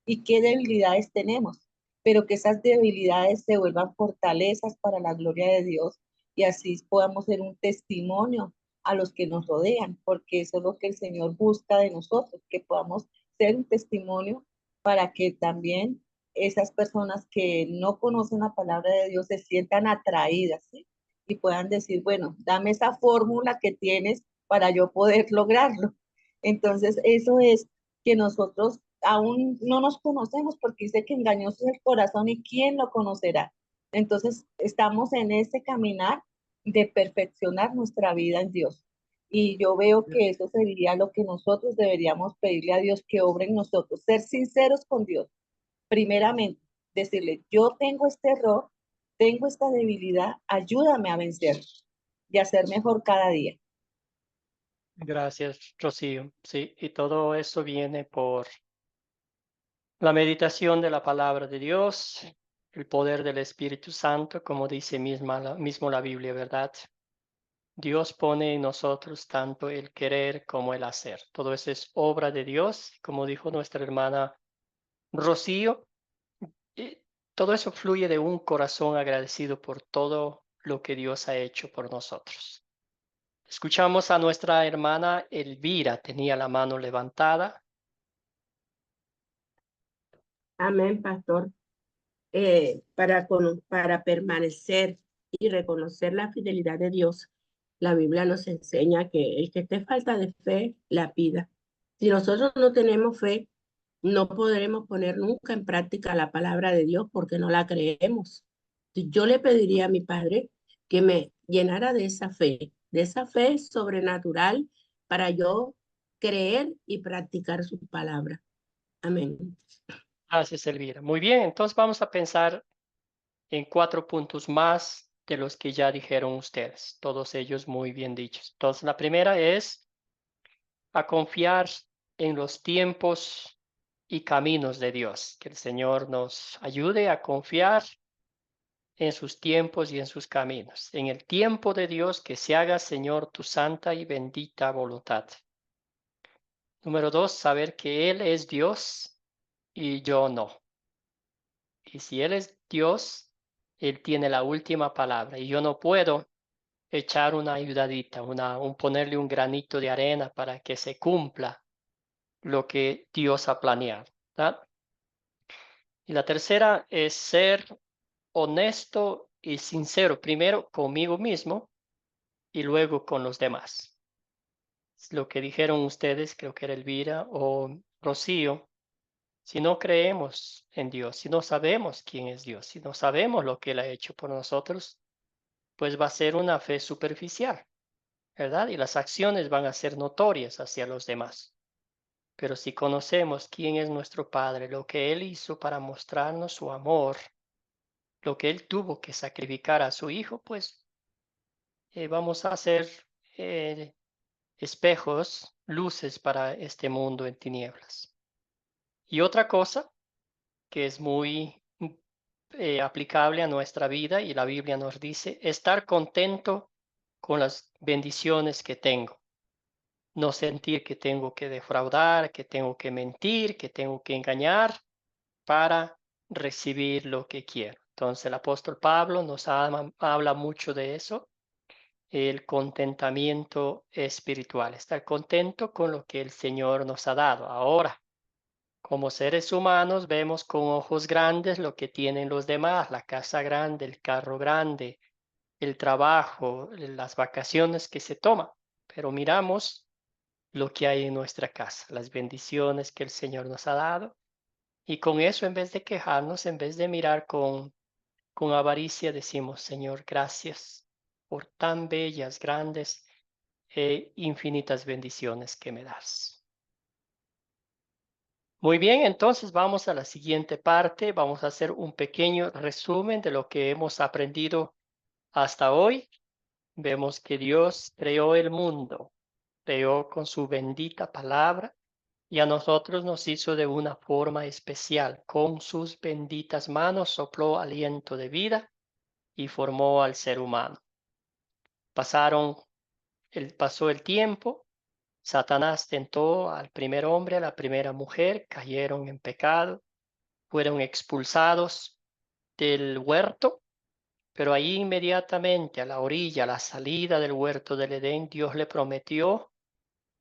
Y qué debilidades tenemos, pero que esas debilidades se vuelvan fortalezas para la gloria de Dios y así podamos ser un testimonio a los que nos rodean, porque eso es lo que el Señor busca de nosotros, que podamos ser un testimonio para que también esas personas que no conocen la palabra de Dios se sientan atraídas, ¿sí? Y puedan decir, bueno, dame esa fórmula que tienes para yo poder lograrlo. Entonces, eso es que nosotros aún no nos conocemos porque dice que engañoso es el corazón y quién lo conocerá. Entonces, estamos en ese caminar de perfeccionar nuestra vida en Dios. Y yo veo que eso sería lo que nosotros deberíamos pedirle a Dios que obre en nosotros, ser sinceros con Dios. Primeramente, decirle, yo tengo este error, tengo esta debilidad, ayúdame a vencer y a ser mejor cada día. Gracias, Rocío. Sí, y todo eso viene por la meditación de la palabra de Dios, el poder del Espíritu Santo, como dice mismo la Biblia, ¿verdad? Dios pone en nosotros tanto el querer como el hacer. Todo eso es obra de Dios, como dijo nuestra hermana Rocío. Y todo eso fluye de un corazón agradecido por todo lo que Dios ha hecho por nosotros. Escuchamos a nuestra hermana Elvira, tenía la mano levantada. Amén, pastor. Para permanecer y reconocer la fidelidad de Dios, la Biblia nos enseña que el que esté falta de fe, la pida. Si nosotros no tenemos fe, no podremos poner nunca en práctica la palabra de Dios porque no la creemos. Yo le pediría a mi Padre que me llenara de esa fe sobrenatural para yo creer y practicar su palabra. Amén. Gracias, Elvira. Muy bien, entonces vamos a pensar en 4 puntos más de los que ya dijeron ustedes, todos ellos muy bien dichos. Entonces, la primera es a confiar en los tiempos y caminos de Dios, que el Señor nos ayude a confiar en sus tiempos y en sus caminos. En el tiempo de Dios, que se haga, Señor, tu santa y bendita voluntad. Número 2, saber que Él es Dios y yo no. Y si Él es Dios, Él tiene la última palabra y yo no puedo echar una ayudadita, ponerle un granito de arena para que se cumpla lo que Dios ha planeado, ¿verdad? Y la tercera es ser honesto y sincero, primero conmigo mismo y luego con los demás. Lo que dijeron ustedes, creo que era Elvira o Rocío, si no creemos en Dios, si no sabemos quién es Dios, si no sabemos lo que Él ha hecho por nosotros, pues va a ser una fe superficial, ¿verdad? Y las acciones van a ser notorias hacia los demás. Pero si conocemos quién es nuestro Padre, lo que Él hizo para mostrarnos su amor, lo que Él tuvo que sacrificar a su Hijo, pues vamos a ser espejos, luces para este mundo en tinieblas. Y otra cosa que es muy aplicable a nuestra vida y la Biblia nos dice, estar contento con las bendiciones que tengo. No sentir que tengo que defraudar, que tengo que mentir, que tengo que engañar para recibir lo que quiero. Entonces el apóstol Pablo nos habla mucho de eso, el contentamiento espiritual, estar contento con lo que el Señor nos ha dado. Ahora, como seres humanos, vemos con ojos grandes lo que tienen los demás, la casa grande, el carro grande, el trabajo, las vacaciones que se toman, pero miramos lo que hay en nuestra casa, las bendiciones que el Señor nos ha dado. Y con eso, en vez de quejarnos, en vez de mirar con avaricia, decimos, Señor, gracias por tan bellas, grandes e infinitas bendiciones que me das. Muy bien, entonces vamos a la siguiente parte. Vamos a hacer un pequeño resumen de lo que hemos aprendido hasta hoy. Vemos que Dios creó el mundo, creó con su bendita palabra y a nosotros nos hizo de una forma especial. Con sus benditas manos sopló aliento de vida y formó al ser humano. Pasó el tiempo, Satanás tentó al primer hombre, a la primera mujer, cayeron en pecado, fueron expulsados del huerto, pero ahí inmediatamente a la orilla, a la salida del huerto del Edén, Dios le prometió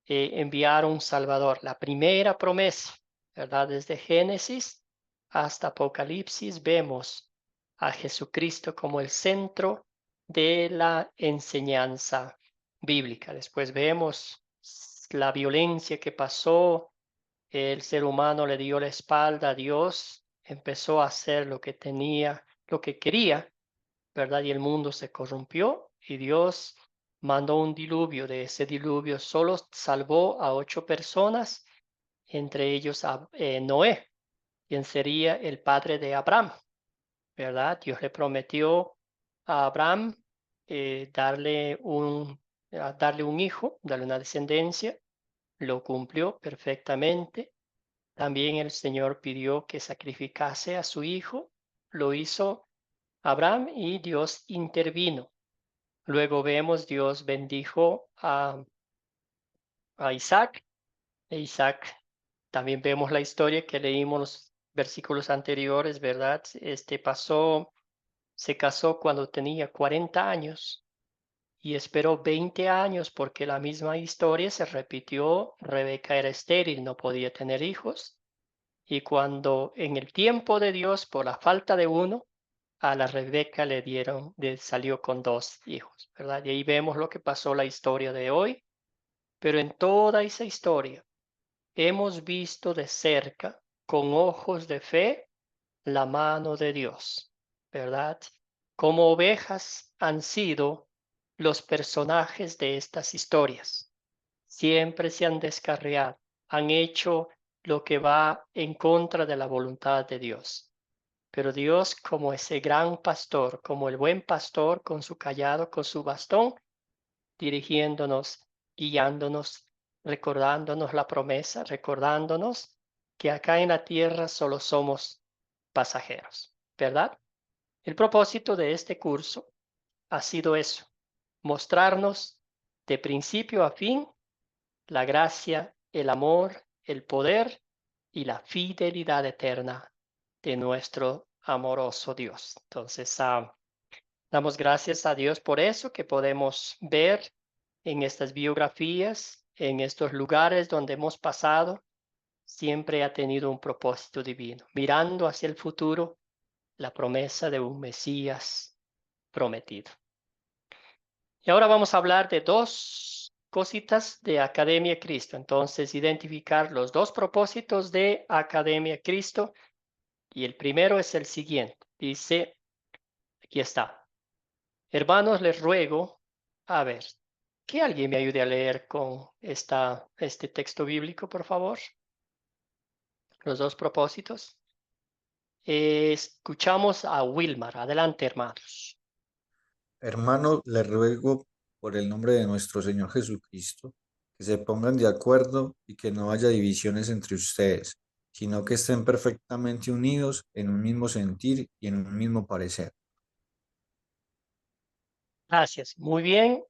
enviar un Salvador. La primera promesa, ¿verdad? Desde Génesis hasta Apocalipsis vemos a Jesucristo como el centro de la enseñanza bíblica. Después vemos la violencia que pasó, el ser humano le dio la espalda a Dios, empezó a hacer lo que tenía, lo que quería, ¿verdad? Y el mundo se corrompió y Dios mandó un diluvio. De ese diluvio solo salvó a 8 personas, entre ellos a Noé, quien sería el padre de Abraham, ¿verdad? Dios le prometió a Abraham darle un hijo, darle una descendencia, lo cumplió perfectamente. También el Señor pidió que sacrificase a su hijo, lo hizo Abraham y Dios intervino. Luego vemos Dios bendijo a Isaac. Isaac, también vemos la historia que leímos los versículos anteriores, ¿verdad? Se casó cuando tenía 40 años y esperó 20 años porque la misma historia se repitió. Rebeca era estéril, no podía tener hijos. Y cuando en el tiempo de Dios, por la falta de uno, a la Rebeca salió con 2 hijos, ¿verdad? Y ahí vemos lo que pasó la historia de hoy. Pero en toda esa historia hemos visto de cerca, con ojos de fe, la mano de Dios, ¿verdad? Como ovejas han sido los personajes de estas historias. Siempre se han descarriado, han hecho lo que va en contra de la voluntad de Dios. Pero Dios, como ese gran pastor, como el buen pastor con su cayado, con su bastón, dirigiéndonos, guiándonos, recordándonos la promesa, recordándonos que acá en la tierra solo somos pasajeros, ¿verdad? El propósito de este curso ha sido eso, mostrarnos de principio a fin la gracia, el amor, el poder y la fidelidad eterna de nuestro amoroso Dios. Entonces, damos gracias a Dios por eso, que podemos ver en estas biografías, en estos lugares donde hemos pasado, siempre ha tenido un propósito divino, mirando hacia el futuro la promesa de un Mesías prometido. Y ahora vamos a hablar de 2 cositas de Academia Cristo. Entonces, identificar los 2 propósitos de Academia Cristo. Y el primero es el siguiente. Dice, aquí está. Hermanos, les ruego, a ver, que alguien me ayude a leer con este texto bíblico, por favor. Los 2 propósitos. Escuchamos a Wilmar. Adelante, hermanos. Hermanos, les ruego por el nombre de nuestro Señor Jesucristo, que se pongan de acuerdo y que no haya divisiones entre ustedes, sino que estén perfectamente unidos en un mismo sentir y en un mismo parecer. Gracias. Muy bien.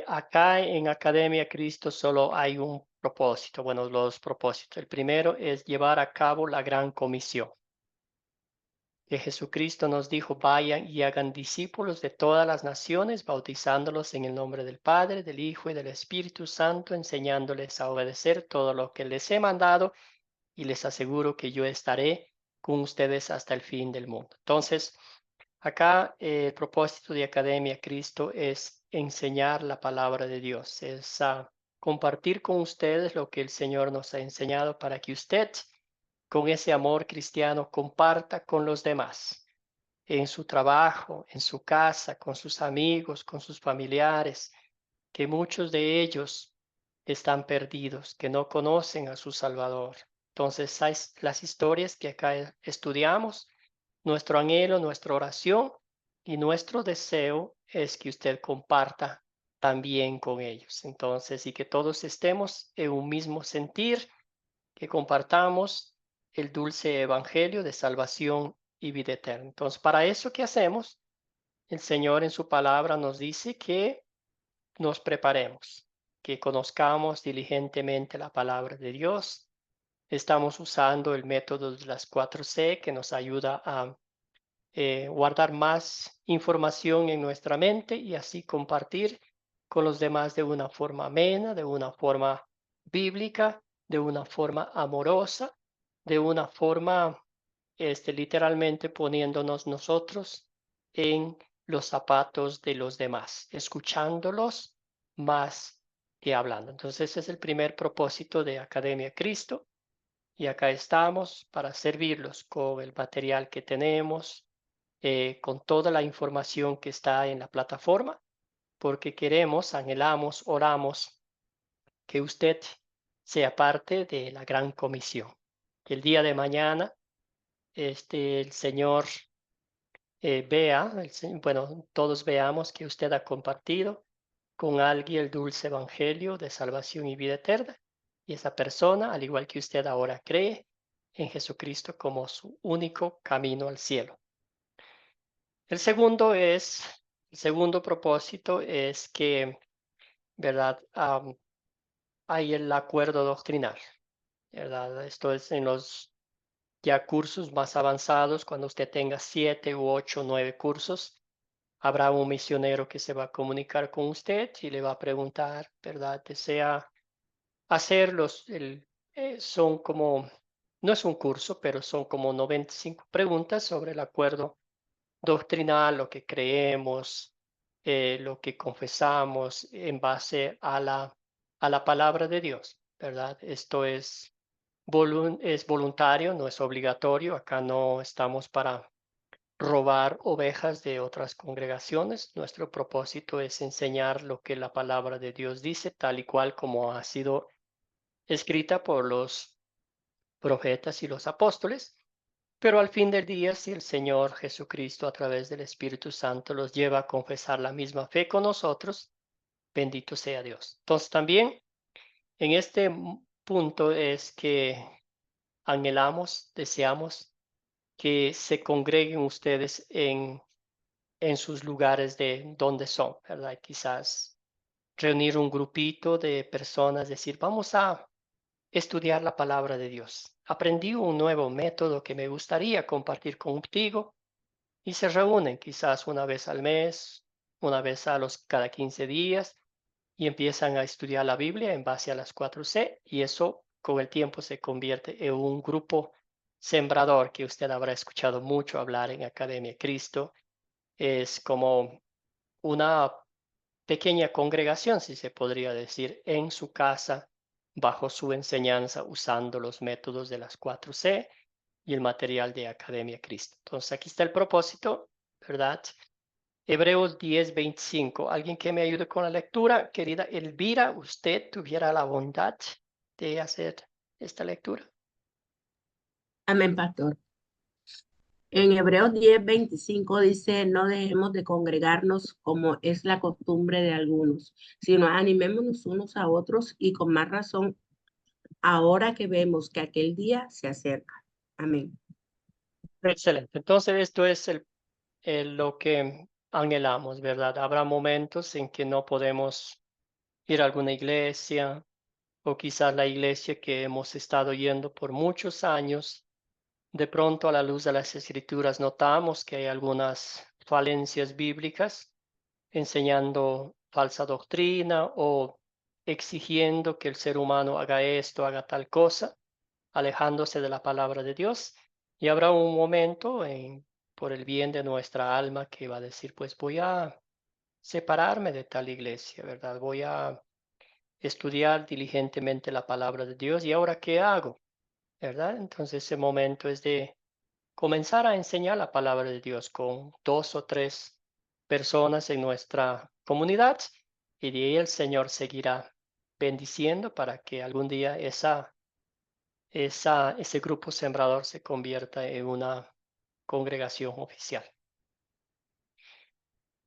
Acá en Academia Cristo solo hay un propósito. Bueno, los propósitos. El primero es llevar a cabo la gran comisión. Que Jesucristo nos dijo, vayan y hagan discípulos de todas las naciones, bautizándolos en el nombre del Padre, del Hijo y del Espíritu Santo, enseñándoles a obedecer todo lo que les he mandado, y les aseguro que yo estaré con ustedes hasta el fin del mundo. Entonces, acá el propósito de Academia Cristo es enseñar la palabra de Dios, es compartir con ustedes lo que el Señor nos ha enseñado para que usted, con ese amor cristiano, comparta con los demás, en su trabajo, en su casa, con sus amigos, con sus familiares, que muchos de ellos están perdidos, que no conocen a su Salvador. Entonces, las historias que acá estudiamos, nuestro anhelo, nuestra oración y nuestro deseo es que usted comparta también con ellos. Entonces, y que todos estemos en un mismo sentir, que compartamos el dulce evangelio de salvación y vida eterna. Entonces, para eso, ¿qué hacemos? El Señor en su palabra nos dice que nos preparemos, que conozcamos diligentemente la palabra de Dios. Estamos usando el método de las 4C, que nos ayuda a guardar más información en nuestra mente y así compartir con los demás de una forma amena, de una forma bíblica, de una forma amorosa, de una forma literalmente poniéndonos nosotros en los zapatos de los demás, escuchándolos más que hablando. Entonces ese es el primer propósito de Academia Cristo. Y acá estamos para servirlos con el material que tenemos, con toda la información que está en la plataforma, porque queremos, anhelamos, oramos que usted sea parte de la gran comisión. Que el día de mañana el Señor bueno, todos veamos que usted ha compartido con alguien el dulce evangelio de salvación y vida eterna. Y esa persona, al igual que usted ahora, cree en Jesucristo como su único camino al cielo. El segundo propósito es que, ¿verdad? Hay el acuerdo doctrinal, ¿verdad? Esto es en los ya cursos más avanzados, cuando usted tenga 7 u 8, 9 cursos, habrá un misionero que se va a comunicar con usted y le va a preguntar, ¿verdad? Desea hacerlos, son como, no es un curso, pero son como 95 preguntas sobre el acuerdo doctrinal, lo que creemos, lo que confesamos en base a la palabra de Dios, ¿verdad? Esto es voluntario, no es obligatorio. Acá no estamos para robar ovejas de otras congregaciones. Nuestro propósito es enseñar lo que la palabra de Dios dice, tal y cual como ha sido escrita por los profetas y los apóstoles. Pero al fin del día, si el Señor Jesucristo a través del Espíritu Santo los lleva a confesar la misma fe con nosotros, bendito sea Dios. Entonces también en este punto es que anhelamos, deseamos que se congreguen ustedes en sus lugares de donde son, ¿verdad? Quizás reunir un grupito de personas, decir, vamos a estudiar la palabra de Dios. Aprendí un nuevo método que me gustaría compartir contigo, y se reúnen quizás una vez al mes, una vez cada 15 días, y empiezan a estudiar la Biblia en base a las 4C, y eso con el tiempo se convierte en un grupo sembrador que usted habrá escuchado mucho hablar en Academia Cristo. Es como una pequeña congregación, si se podría decir, en su casa, bajo su enseñanza, usando los métodos de las 4C y el material de Academia Cristo. Entonces aquí está el propósito, ¿verdad? Hebreos 10:25. ¿Alguien que me ayude con la lectura? Querida Elvira, ¿usted tuviera la bondad de hacer esta lectura? Amén, pastor. En Hebreos 10:25 dice, no dejemos de congregarnos como es la costumbre de algunos, sino animémonos unos a otros y con más razón ahora que vemos que aquel día se acerca. Amén. Excelente. Entonces esto es lo que anhelamos, ¿verdad? Habrá momentos en que no podemos ir a alguna iglesia, o quizás la iglesia que hemos estado yendo por muchos años, de pronto a la luz de las escrituras notamos que hay algunas falencias bíblicas, enseñando falsa doctrina o exigiendo que el ser humano haga esto, haga tal cosa, alejándose de la palabra de Dios. Y habrá un momento por el bien de nuestra alma que va a decir, pues voy a separarme de tal iglesia, ¿verdad? Voy a estudiar diligentemente la palabra de Dios. ¿Y ahora qué hago? ¿Verdad? Entonces ese momento es de comenzar a enseñar la palabra de Dios con 2 o 3 personas en nuestra comunidad, y de ahí el Señor seguirá bendiciendo para que algún día ese grupo sembrador se convierta en una congregación oficial.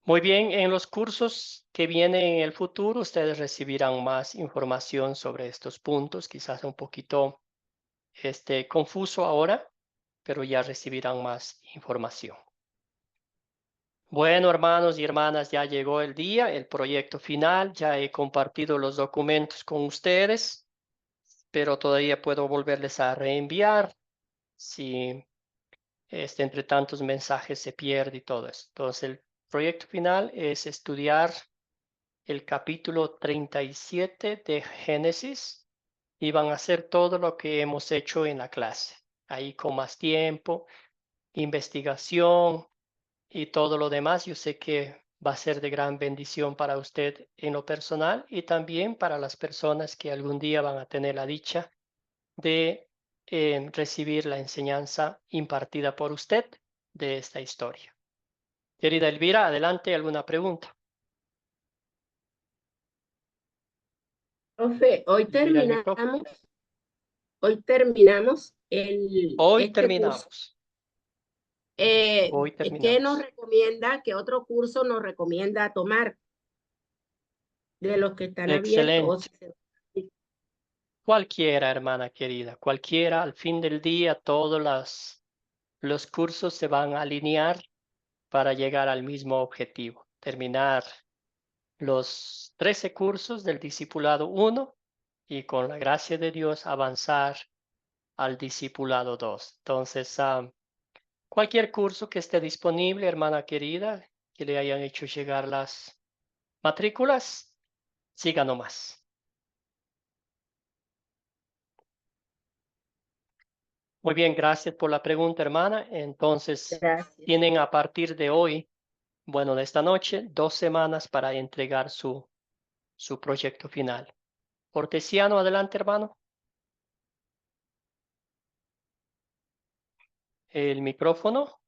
Muy bien, en los cursos que vienen en el futuro, ustedes recibirán más información sobre estos puntos, quizás un poquito confuso ahora, pero ya recibirán más información. Bueno, hermanos y hermanas, ya llegó el día, el proyecto final. Ya he compartido los documentos con ustedes, pero todavía puedo volverles a reenviar si entre tantos mensajes se pierde y todo eso. Entonces, el proyecto final es estudiar el capítulo 37 de Génesis, y van a hacer todo lo que hemos hecho en la clase, ahí con más tiempo, investigación y todo lo demás. Yo sé que va a ser de gran bendición para usted en lo personal y también para las personas que algún día van a tener la dicha de recibir la enseñanza impartida por usted de esta historia. Querida Elvira, adelante, ¿alguna pregunta? Profe, Elvira, el micrófono. hoy terminamos Hoy este curso. terminamos. Hoy ¿Qué nos terminamos. recomienda, qué otro curso nos recomienda tomar de los que están abiertos? O Excelente. Cualquiera, hermana querida, cualquiera, al fin del día, todos los cursos se van a alinear para llegar al mismo objetivo, terminar los 13 cursos del Discipulado 1 y con la gracia de Dios avanzar al Discipulado 2. Entonces, cualquier curso que esté disponible, hermana querida, que le hayan hecho llegar las matrículas, siga nomás. Muy bien, gracias por la pregunta, hermana. Entonces, Gracias. tienen a partir de hoy, bueno, de esta noche, 2 semanas para entregar su proyecto final. Hortesiano, adelante, hermano. El micrófono.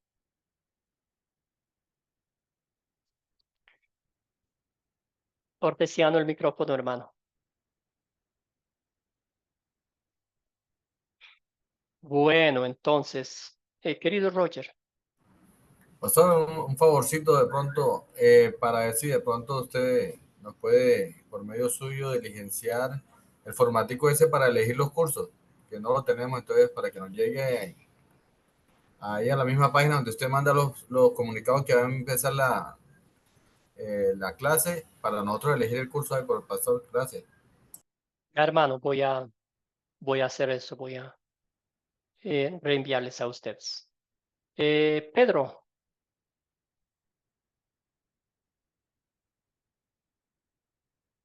Hortesiano, el micrófono, hermano. Bueno, entonces, querido Roger. Pastor, un favorcito de pronto, para ver si de pronto usted nos puede, por medio suyo, diligenciar el formatico ese para elegir los cursos, que no lo tenemos, entonces para que nos llegue ahí a la misma página donde usted manda los comunicados que va a empezar la clase, para nosotros elegir el curso ahí por el pastor. Gracias. Hermano, voy a hacer eso, voy a reenviarles a ustedes. Pedro.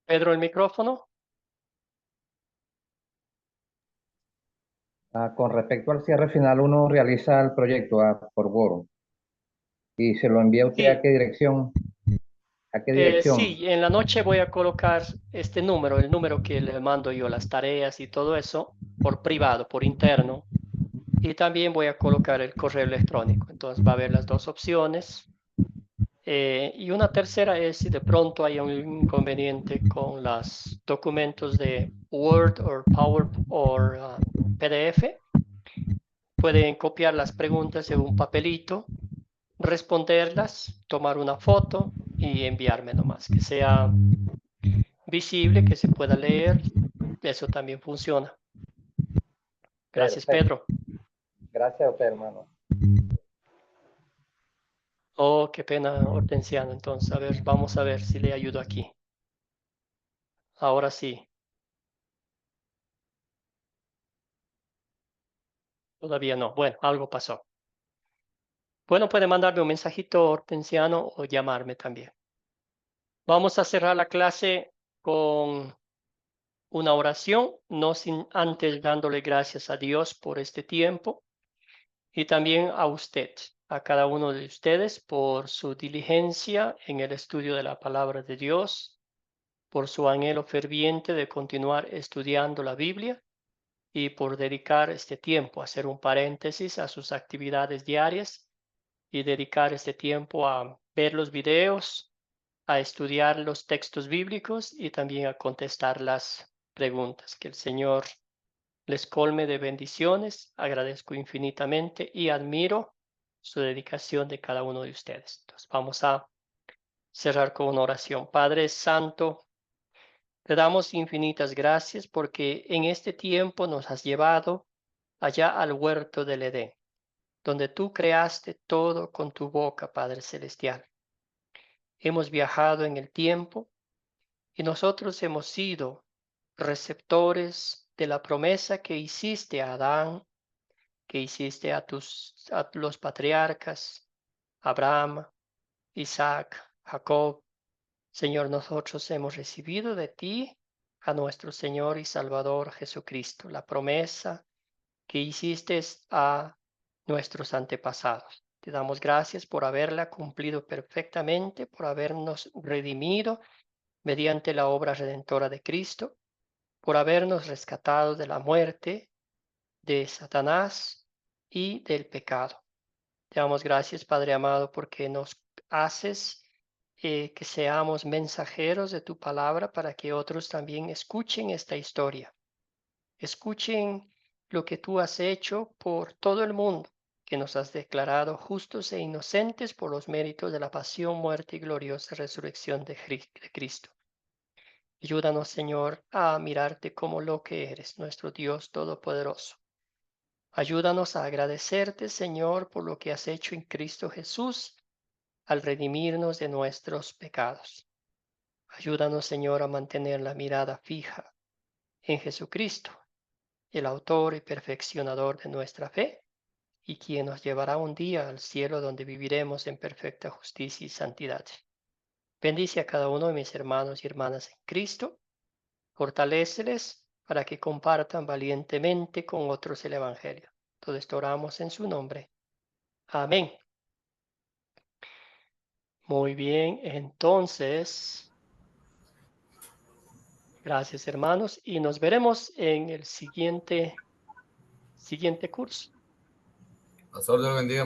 Pedro, el micrófono. Con respecto al cierre final, uno realiza el proyecto por Word y se lo envía a usted Sí. ¿a qué dirección? ¿A qué dirección? Sí, en la noche voy a colocar este número, el número que le mando yo, las tareas y todo eso, por privado, por interno. Y también voy a colocar el correo electrónico. Entonces va a haber las dos opciones. Y una tercera es si de pronto hay un inconveniente con los documentos de Word o Power o PDF. Pueden copiar las preguntas en un papelito, responderlas, tomar una foto y enviarme nomás, que sea visible, que se pueda leer. Eso también funciona. Gracias, Perfecto. Pedro. Gracias a usted, hermano. Oh, qué pena, Hortensiano. Entonces, a ver, vamos a ver si le ayudo aquí. Ahora sí. Todavía no. Bueno, algo pasó. Bueno, puede mandarme un mensajito, Hortensiano, o llamarme también. Vamos a cerrar la clase con una oración, no sin antes dándole gracias a Dios por este tiempo y también a usted, a cada uno de ustedes por su diligencia en el estudio de la palabra de Dios, por su anhelo ferviente de continuar estudiando la Biblia y por dedicar este tiempo a hacer un paréntesis a sus actividades diarias y dedicar este tiempo a ver los videos, a estudiar los textos bíblicos y también a contestar las preguntas. Que el Señor les colme de bendiciones. Agradezco infinitamente y admiro su dedicación de cada uno de ustedes. Entonces vamos a cerrar con una oración. Padre Santo, te damos infinitas gracias porque en este tiempo nos has llevado allá al huerto del Edén, donde tú creaste todo con tu boca, Padre Celestial. Hemos viajado en el tiempo y nosotros hemos sido receptores de la promesa que hiciste a Adán, que hiciste a los patriarcas, Abraham, Isaac, Jacob. Señor, nosotros hemos recibido de ti a nuestro Señor y Salvador Jesucristo, la promesa que hiciste a nuestros antepasados. Te damos gracias por haberla cumplido perfectamente, por habernos redimido mediante la obra redentora de Cristo, por habernos rescatado de la muerte, de Satanás y del pecado. Te damos gracias, Padre amado, porque nos haces que seamos mensajeros de tu palabra para que otros también escuchen esta historia. Escuchen lo que tú has hecho por todo el mundo, que nos has declarado justos e inocentes por los méritos de la pasión, muerte y gloriosa resurrección de Cristo. Ayúdanos, Señor, a mirarte como lo que eres, nuestro Dios Todopoderoso. Ayúdanos a agradecerte, Señor, por lo que has hecho en Cristo Jesús al redimirnos de nuestros pecados. Ayúdanos, Señor, a mantener la mirada fija en Jesucristo, el autor y perfeccionador de nuestra fe, y quien nos llevará un día al cielo donde viviremos en perfecta justicia y santidad. Bendice a cada uno de mis hermanos y hermanas en Cristo. Fortaléceles para que compartan valientemente con otros el Evangelio. Todo esto oramos en su nombre. Amén. Muy bien, entonces, gracias hermanos y nos veremos en el siguiente curso. Pastor, Dios bendiga.